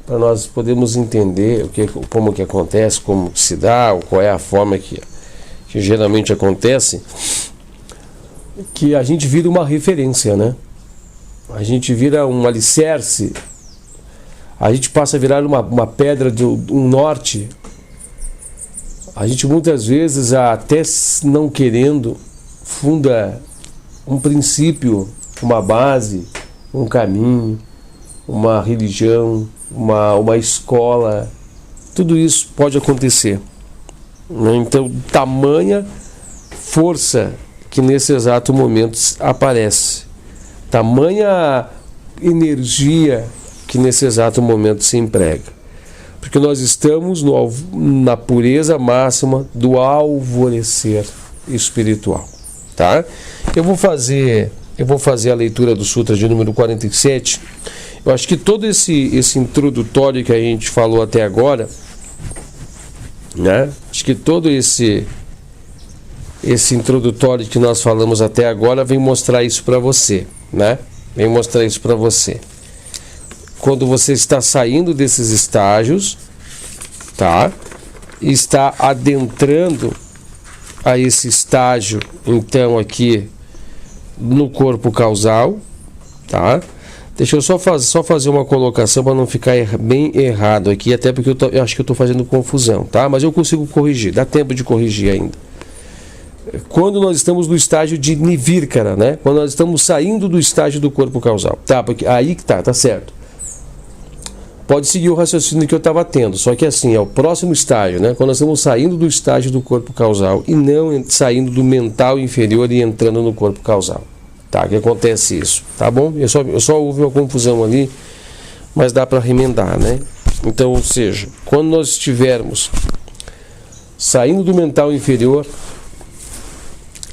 Speaker 1: para nós podermos entender como que acontece, como que se dá, ou qual é a forma que geralmente acontece, que a gente vira uma referência, né? A gente vira um alicerce, a gente passa a virar uma pedra de um norte. A gente muitas vezes, até não querendo, funda um princípio, uma base, um caminho, uma religião, uma escola. Tudo isso pode acontecer, né? Então, tamanha força que nesse exato momento aparece, tamanha energia que nesse exato momento se emprega, porque nós estamos na pureza máxima do alvorecer espiritual, tá? Eu vou fazer a leitura do Sutra de número 47. Eu acho que todo esse introdutório que a gente falou até agora, né? Acho que todo esse introdutório que nós falamos até agora vem mostrar isso para você, né? Vem mostrar isso para você. Quando você está saindo desses estágios, tá? E está adentrando a esse estágio, então, aqui no corpo causal, tá? Deixa eu só fazer uma colocação para não ficar bem errado aqui, até porque eu acho que eu estou fazendo confusão, tá? Mas eu consigo corrigir, dá tempo de corrigir ainda. Quando nós estamos no estágio de Nivirkara, né? Quando nós estamos saindo do estágio do corpo causal, tá? Porque aí que tá certo. Pode seguir o raciocínio que eu estava tendo, só que assim, é o próximo estágio, né? Quando nós estamos saindo do estágio do corpo causal e não saindo do mental inferior e entrando no corpo causal, tá? Que acontece isso, tá bom? Eu só houve uma confusão ali, mas dá para remendar, né? Então, ou seja, quando nós estivermos saindo do mental inferior,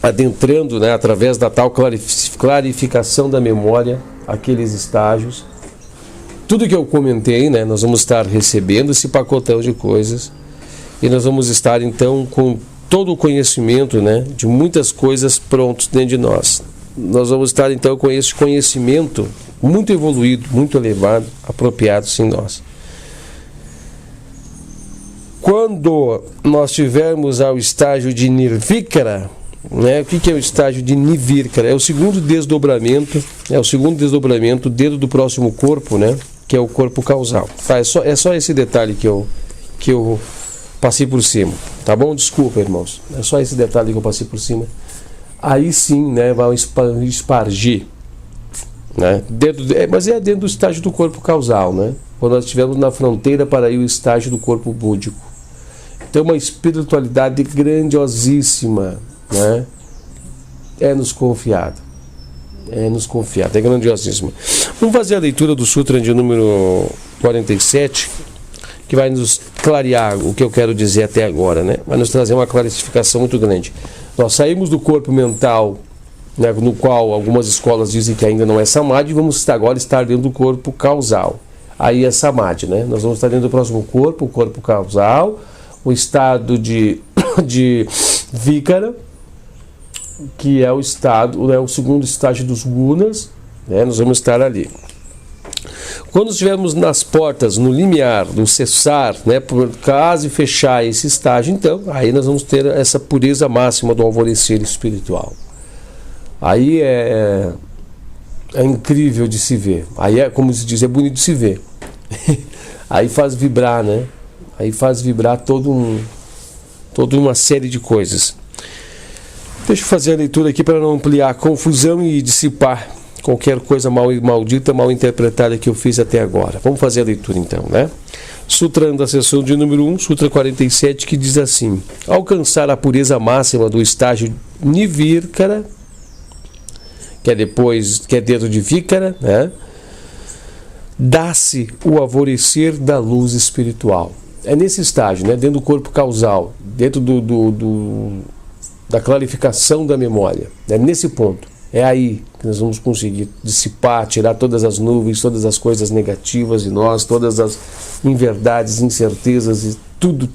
Speaker 1: adentrando, né, através da tal clarificação da memória, aqueles estágios, tudo que eu comentei, né, nós vamos estar recebendo esse pacotão de coisas e nós vamos estar então com todo o conhecimento, né, de muitas coisas prontos dentro de nós. Nós vamos estar então com esse conhecimento muito evoluído, muito elevado, apropriado em nós. Quando nós tivermos ao estágio de Nirvikara, né, o que é o estágio de Nivirkara? É o segundo desdobramento, dentro do próximo corpo, né, que é o corpo causal. Tá, é só esse detalhe que eu passei por cima, tá bom? Desculpa, irmãos, é só esse detalhe que eu passei por cima. Aí sim, né, vai espargir, né, mas é dentro do estágio do corpo causal, né, quando nós estivermos na fronteira para ir o estágio do corpo búdico. Então, uma espiritualidade grandiosíssima, né, é nos confiado, é grandiosíssima. Vamos fazer a leitura do Sutra de número 47, que vai nos clarear o que eu quero dizer até agora, né? Vai nos trazer uma clarificação muito grande. Nós saímos do corpo mental, né, no qual algumas escolas dizem que ainda não é Samadhi, e vamos agora estar dentro do corpo causal. Aí é Samadhi, né? Nós vamos estar dentro do próximo corpo, o corpo causal, o estado de Vikara, que é o estado, né, o segundo estágio dos gunas, né? Nós vamos estar ali. Quando estivermos nas portas, no limiar, no cessar, né, por quase fechar esse estágio, então, aí nós vamos ter essa pureza máxima do alvorecer espiritual. Aí é incrível de se ver. Aí é, como se diz, é bonito de se ver. Aí faz vibrar, né? Aí faz vibrar toda uma série de coisas. Deixa eu fazer a leitura aqui para não ampliar a confusão e dissipar qualquer coisa maldita, mal interpretada que eu fiz até agora. Vamos fazer a leitura então, né? Sutra da seção de número 1, Sutra 47, que diz assim: alcançar a pureza máxima do estágio Nivirkara, que é dentro de Vikara, né? Dá-se o alvorecer da luz espiritual. É nesse estágio, né? Dentro do corpo causal, dentro da clarificação da memória, é nesse ponto, é aí que nós vamos conseguir dissipar, tirar todas as nuvens, todas as coisas negativas de nós, todas as inverdades, incertezas e tudo.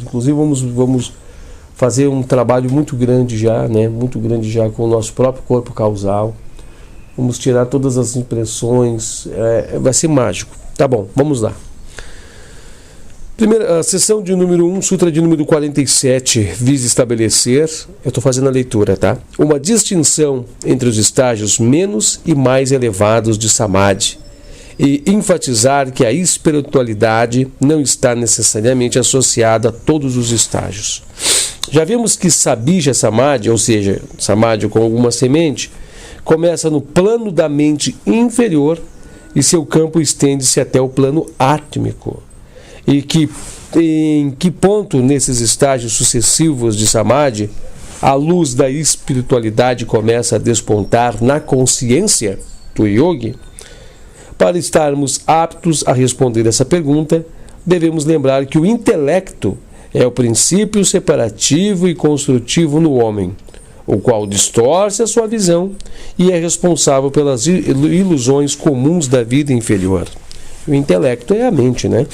Speaker 1: Inclusive vamos fazer um trabalho muito grande já, né? Muito grande já com o nosso próprio corpo causal. Vamos tirar todas as impressões, vai ser mágico. Tá bom, vamos lá. Primeira, a sessão de número 1, Sutra de número 47, visa estabelecer, eu estou fazendo a leitura, tá? Uma distinção entre os estágios menos e mais elevados de Samadhi e enfatizar que a espiritualidade não está necessariamente associada a todos os estágios. Já vimos que Sabija Samadhi, ou seja, Samadhi com alguma semente, começa no plano da mente inferior e seu campo estende-se até o plano átmico. E que em que ponto nesses estágios sucessivos de Samadhi a luz da espiritualidade começa a despontar na consciência do yogi? Para estarmos aptos a responder essa pergunta, devemos lembrar que o intelecto é o princípio separativo e construtivo no homem, o qual distorce a sua visão e é responsável pelas ilusões comuns da vida inferior. O intelecto é a mente, né?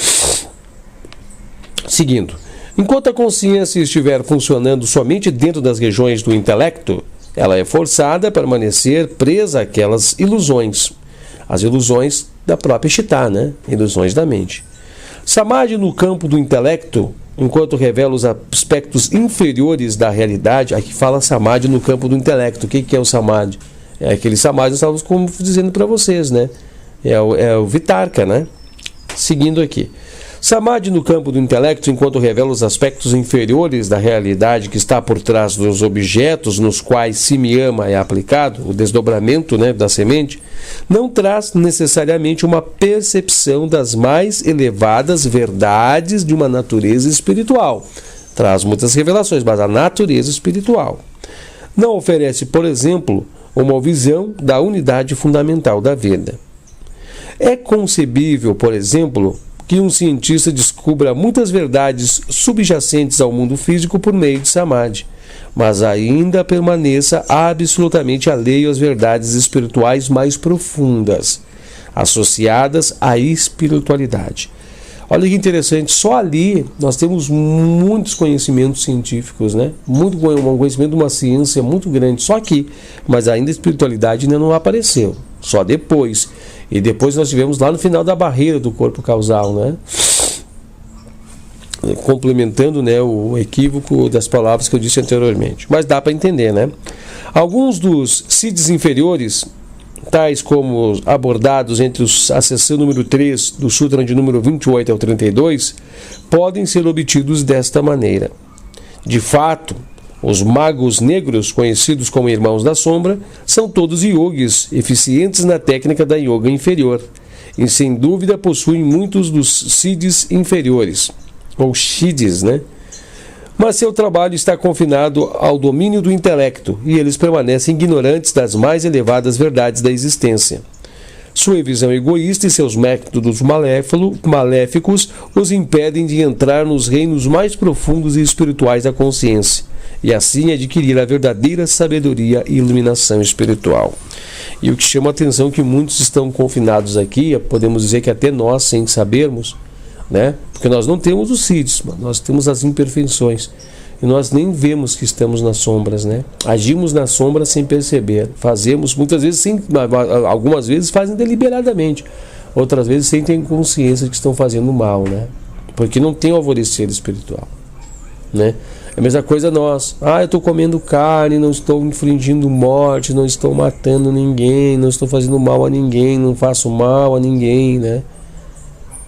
Speaker 1: Seguindo, enquanto a consciência estiver funcionando somente dentro das regiões do intelecto, ela é forçada a permanecer presa àquelas ilusões. As ilusões da própria Chitta, né? Ilusões da mente. Samadhi no campo do intelecto, enquanto revela os aspectos inferiores da realidade. Aqui fala Samadhi no campo do intelecto. O que é o Samadhi? É aquele Samadhi que estávamos dizendo para vocês, né? É o Vitarka, né? Seguindo aqui. Samadhi no campo do intelecto, enquanto revela os aspectos inferiores da realidade que está por trás dos objetos nos quais Simyama é aplicado, o desdobramento, né, da semente, não traz necessariamente uma percepção das mais elevadas verdades de uma natureza espiritual. Traz muitas revelações, mas a natureza espiritual. Não oferece, por exemplo, uma visão da unidade fundamental da vida. É concebível, por exemplo, que um cientista descubra muitas verdades subjacentes ao mundo físico por meio de Samadhi, mas ainda permaneça absolutamente alheio às verdades espirituais mais profundas, associadas à espiritualidade. Olha que interessante, só ali nós temos muitos conhecimentos científicos, né? Um conhecimento de uma ciência muito grande, só aqui, mas ainda a espiritualidade ainda não apareceu, só depois. E depois nós tivemos lá no final da barreira do corpo causal, né? Complementando, né, o equívoco das palavras que eu disse anteriormente. Mas dá para entender, né? Alguns dos siddhis inferiores, tais como abordados entre a seção número 3 do Sutra de número 28 ao 32, podem ser obtidos desta maneira. De fato, os magos negros, conhecidos como Irmãos da Sombra, são todos yogis eficientes na técnica da yoga inferior e, sem dúvida, possuem muitos dos siddhis inferiores, ou siddhis, né? Mas seu trabalho está confinado ao domínio do intelecto e eles permanecem ignorantes das mais elevadas verdades da existência. Sua visão egoísta e seus métodos maléficos os impedem de entrar nos reinos mais profundos e espirituais da consciência e assim adquirir a verdadeira sabedoria e iluminação espiritual. E o que chama a atenção é que muitos estão confinados aqui, podemos dizer que até nós, sem sabermos, né? Porque nós não temos os siddhis, nós temos as imperfeições. E nós nem vemos que estamos nas sombras, né? Agimos nas sombras sem perceber. Fazemos, muitas vezes, algumas vezes fazem deliberadamente. Outras vezes sem ter consciência de que estão fazendo mal, né? Porque não tem o alvorecer espiritual, né? É a mesma coisa nós. Eu estou comendo carne, não estou infringindo morte, não estou matando ninguém, não estou fazendo mal a ninguém, não faço mal a ninguém, né?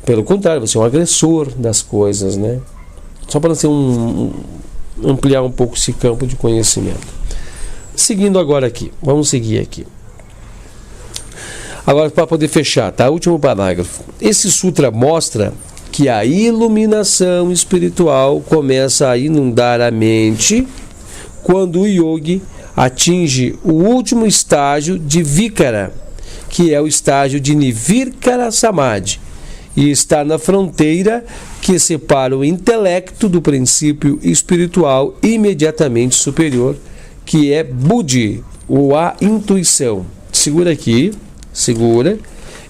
Speaker 1: Pelo contrário, você é um agressor das coisas, né? Só para ampliar um pouco esse campo de conhecimento. Seguindo agora aqui, vamos seguir aqui. Agora para poder fechar, tá? Último parágrafo. Esse sutra mostra que a iluminação espiritual começa a inundar a mente quando o yogi atinge o último estágio de Vikara, que é o estágio de Nivirkara Samadhi, e está na fronteira que separa o intelecto do princípio espiritual imediatamente superior, que é Buddhi, ou a intuição. Segura aqui, segura.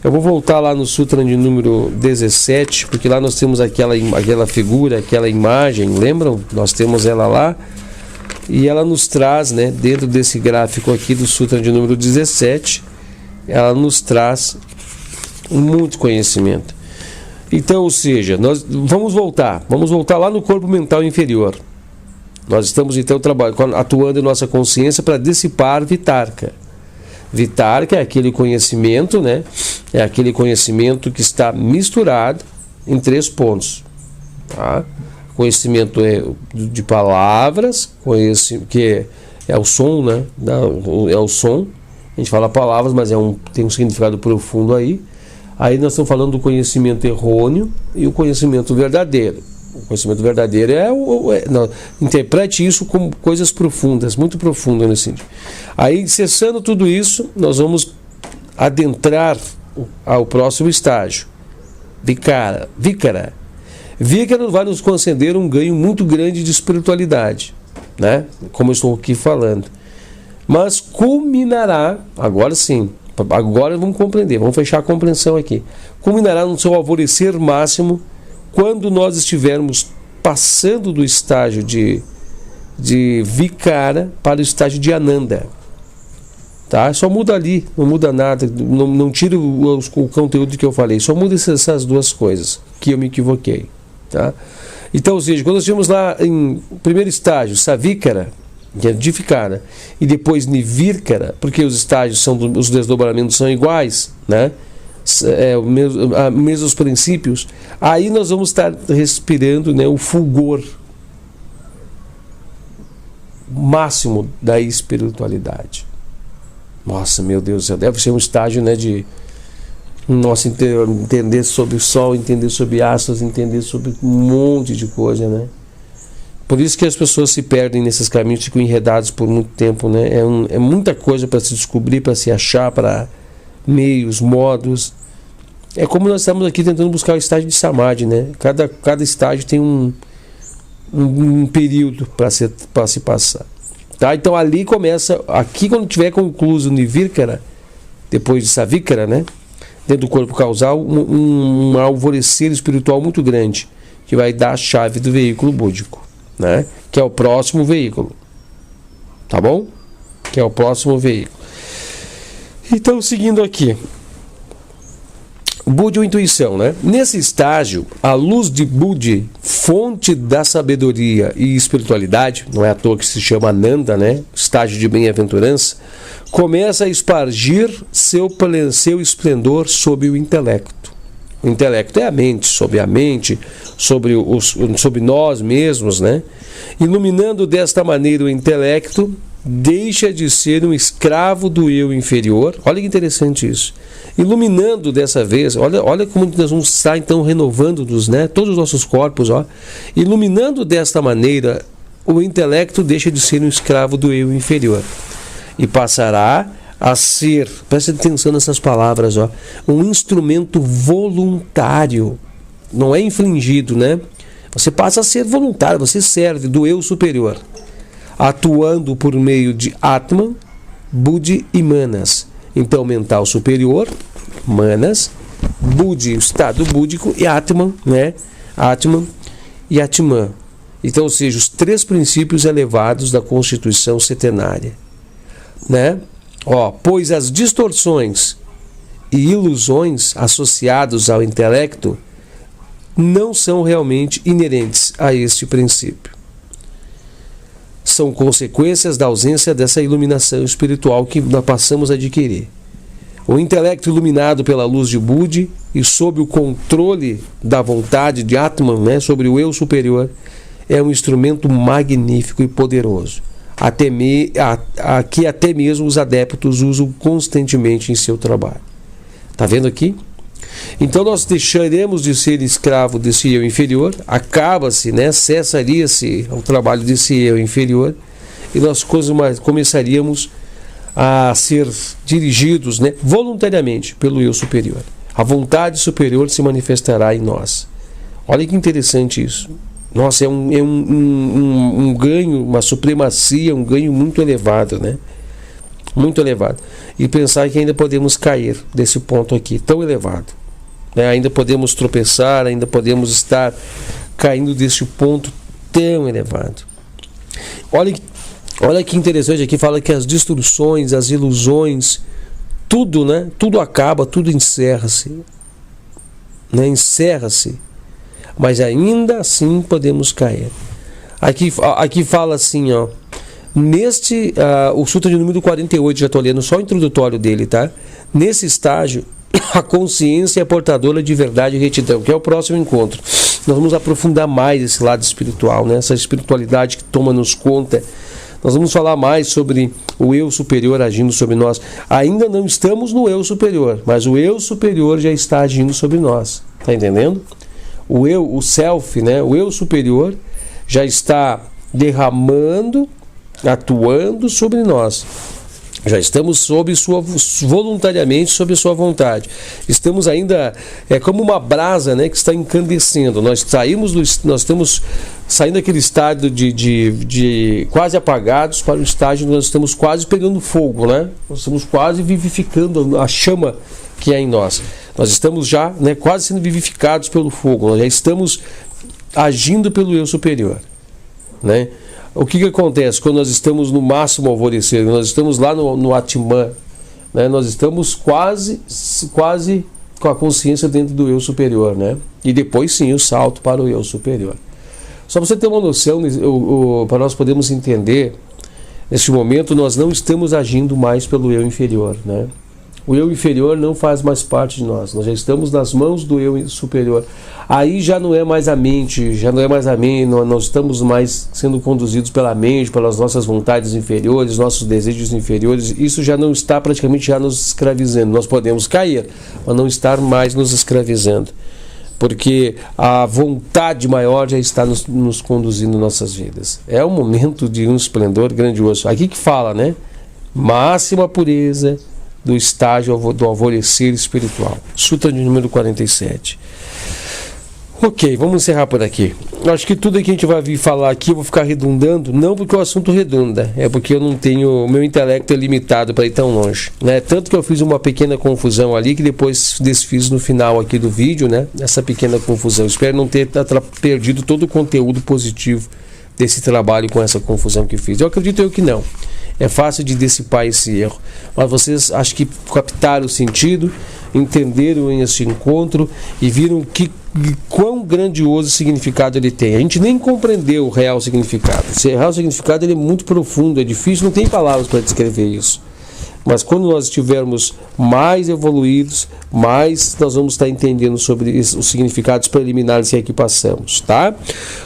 Speaker 1: Eu vou voltar lá no Sutra de número 17, porque lá nós temos aquela figura, aquela imagem, lembram? Nós temos ela lá, e ela nos traz, né, dentro desse gráfico aqui do Sutra de número 17, ela nos traz muito conhecimento. Então, ou seja, nós vamos voltar lá no corpo mental inferior. Nós estamos então atuando em nossa consciência para dissipar vitarka. Vitarka é aquele conhecimento, né? É aquele conhecimento que está misturado em 3 pontos. Tá? Conhecimento de palavras, que é o som, né? É o som. A gente fala palavras, mas tem um significado profundo aí. Aí nós estamos falando do conhecimento errôneo e o conhecimento verdadeiro. O conhecimento verdadeiro interprete isso como coisas profundas, muito profundas nesse sentido. Aí, cessando tudo isso, nós vamos adentrar ao próximo estágio. Vikara. Vikara vai nos conceder um ganho muito grande de espiritualidade, né? Como eu estou aqui falando. Mas culminará, agora sim, agora vamos compreender, vamos fechar a compreensão aqui. Culminará no seu alvorecer máximo quando nós estivermos passando do estágio de Vikara para o estágio de Ananda. Tá? Só muda ali, não muda nada, não tira o conteúdo que eu falei, só muda essas 2 coisas que eu me equivoquei. Tá? Então, ou seja, quando nós estivemos lá em primeiro estágio, Savikara, que é de Vikara, e depois Nivirkara, porque os estágios os desdobramentos são iguais, né? Mesmos princípios, aí nós vamos estar respirando, né, o fulgor máximo da espiritualidade. Nossa, meu Deus do céu, deve ser um estágio, né, de entender sobre o sol, entender sobre astros, entender sobre um monte de coisa, né? Por isso que as pessoas se perdem nesses caminhos, ficam enredados por muito tempo, né? É muita coisa para se descobrir, para se achar, para meios, modos. É como nós estamos aqui tentando buscar o estágio de Samadhi, né? Cada estágio tem um período para se passar. Tá? Então ali começa, aqui quando tiver concluído o Nivirkara, depois de Savikara, né? Dentro do corpo causal, um alvorecer espiritual muito grande, que vai dar a chave do veículo búdico, né? Que é o próximo veículo. Tá bom? Que é o próximo veículo. Então, seguindo aqui. Budi ou intuição, né? Nesse estágio, a luz de Budi, fonte da sabedoria e espiritualidade, não é à toa que se chama Ananda, né? Estágio de bem-aventurança, começa a espargir seu esplendor sobre o intelecto. O intelecto é a mente, sobre nós mesmos, né? Iluminando desta maneira o intelecto, deixa de ser um escravo do eu inferior. Olha que interessante isso. Iluminando dessa vez, olha como nós vamos estar então renovando-nos, né? Todos os nossos corpos, ó. Iluminando desta maneira, o intelecto deixa de ser um escravo do eu inferior e passará a ser, preste atenção nessas palavras, ó, um instrumento voluntário, não é infligido, né? Você passa a ser voluntário, você serve do eu superior, atuando por meio de Atman, Budi e Manas. Então, mental superior, Manas, Budi, o estado búdico, e Atman, né? Atman e Atman. Então, ou seja, os 3 princípios elevados da Constituição Setenária, né? Ó, pois as distorções e ilusões associadas ao intelecto não são realmente inerentes a este princípio. São consequências da ausência dessa iluminação espiritual que nós passamos a adquirir. O intelecto iluminado pela luz de Budi e sob o controle da vontade de Atman, né, sobre o eu superior, é um instrumento magnífico e poderoso, que até mesmo os adeptos usam constantemente em seu trabalho. Está vendo aqui? Então nós deixaremos de ser escravo desse eu inferior, acaba-se, né, cessaria-se o trabalho desse eu inferior, e nós começaríamos a ser dirigidos, né, voluntariamente pelo eu superior. A vontade superior se manifestará em nós. Olha que interessante isso. Nossa, é um ganho, uma supremacia, um ganho muito elevado, né? Muito elevado. E pensar que ainda podemos cair desse ponto aqui, tão elevado, né? Ainda podemos tropeçar, ainda podemos estar caindo desse ponto tão elevado. Olha que interessante aqui, fala que as distorções, as ilusões, tudo, né? Tudo acaba, tudo encerra-se. né? Encerra-se, mas ainda assim podemos cair. Aqui fala assim, ó, o Sutra de número 48, já estou lendo só o introdutório dele, tá? Nesse estágio, a consciência é portadora de verdade e retidão, que é o próximo encontro. Nós vamos aprofundar mais esse lado espiritual, né? Essa espiritualidade que toma-nos conta. Nós vamos falar mais sobre o eu superior agindo sobre nós. Ainda não estamos no eu superior, mas o eu superior já está agindo sobre nós. Tá entendendo? O eu, o self, né? O eu superior já está derramando, atuando sobre nós. Já estamos voluntariamente sob sua vontade. Estamos ainda como uma brasa, né, que está incandescendo. Nós estamos saindo daquele estado de quase apagados para o estágio onde nós estamos quase pegando fogo, né? Nós estamos quase vivificando a chama que é em nós. Nós estamos já, né, quase sendo vivificados pelo fogo. Nós já estamos agindo pelo eu superior, né? O que acontece quando nós estamos no máximo alvorecer? Nós estamos lá no Atman, né? Nós estamos quase com a consciência dentro do eu superior, né? E depois sim o salto para o eu superior. Só para você ter uma noção, para nós podermos entender, neste momento nós não estamos agindo mais pelo eu inferior, né? O eu inferior não faz mais parte de nós já estamos nas mãos do eu superior. Aí já não é mais a mente, nós estamos mais sendo conduzidos pela mente, pelas nossas vontades inferiores, nossos desejos inferiores. Isso já não está praticamente já nos escravizando. Nós podemos cair, mas não estar mais nos escravizando, porque a vontade maior já está nos conduzindo nossas vidas. É um momento de um esplendor grandioso. Aqui que fala, né? Máxima pureza do estágio do alvorecer espiritual. Sutra de número 47. Ok, vamos encerrar por aqui. Eu acho que tudo que a gente vai vir falar aqui eu vou ficar redundando, não porque o assunto redunda, é porque eu não tenho, meu intelecto é limitado para ir tão longe, né? Tanto que eu fiz uma pequena confusão ali que depois desfiz no final aqui do vídeo, né? Essa pequena confusão. Espero não ter perdido todo o conteúdo positivo desse trabalho com essa confusão que fiz. Eu acredito que não. É fácil de dissipar esse erro. Mas vocês acho que captaram o sentido, entenderam esse encontro e viram quão grandioso significado ele tem. A gente nem compreendeu o real significado. Esse real significado ele é muito profundo, é difícil, não tem palavras para descrever isso. Mas quando nós estivermos mais evoluídos, mais nós vamos estar entendendo sobre os significados preliminares que aqui passamos, tá?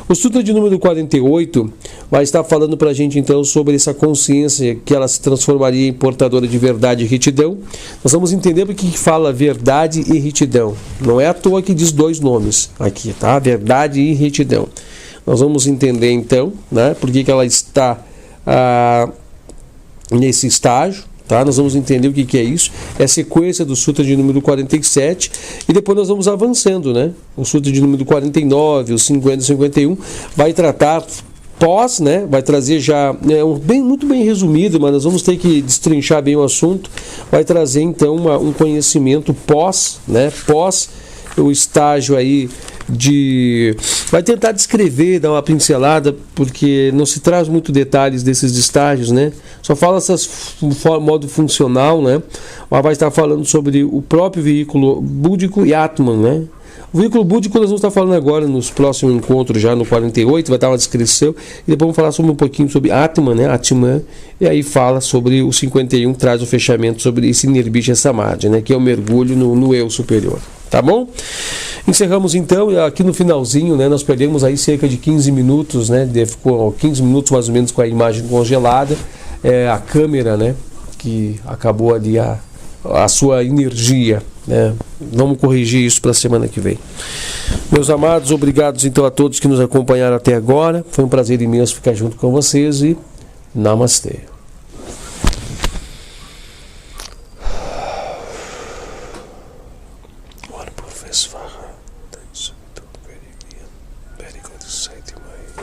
Speaker 1: O Sutra de número 48 vai estar falando para a gente então sobre essa consciência que ela se transformaria em portadora de verdade e retidão. Nós vamos entender porque que fala verdade e retidão. Não é à toa que diz dois nomes aqui, tá? Verdade e retidão. Nós vamos entender então, né? Por que ela está nesse estágio. Tá? Nós vamos entender o que é isso. É a sequência do Sutra de número 47 e depois nós vamos avançando, né? O Sutra de número 49, o 50 e 51 vai tratar né? Vai trazer já muito bem resumido, mas nós vamos ter que destrinchar bem o assunto. Vai trazer então um conhecimento né? Pós o estágio aí vai tentar descrever, dar uma pincelada, porque não se traz muito detalhes desses estágios, né? Só fala modo funcional, né? Mas vai estar falando sobre o próprio veículo búdico e Atman, né? O veículo búdico nós vamos estar falando agora nos próximos encontros, já no 48, vai estar uma descrição, e depois vamos falar sobre um pouquinho sobre Atman, né? Atman, e aí fala sobre o 51, traz o fechamento sobre esse Nirbisha Samadhi, né? Que é o mergulho no eu superior. Tá bom? Encerramos então, aqui no finalzinho, né, nós perdemos aí cerca de 15 minutos, né, ficou 15 minutos mais ou menos com a imagem congelada, a câmera, né, que acabou ali a sua energia, né, vamos corrigir isso para a semana que vem. Meus amados, obrigados então a todos que nos acompanharam até agora, foi um prazer imenso ficar junto com vocês e Namastê. Very good sight in my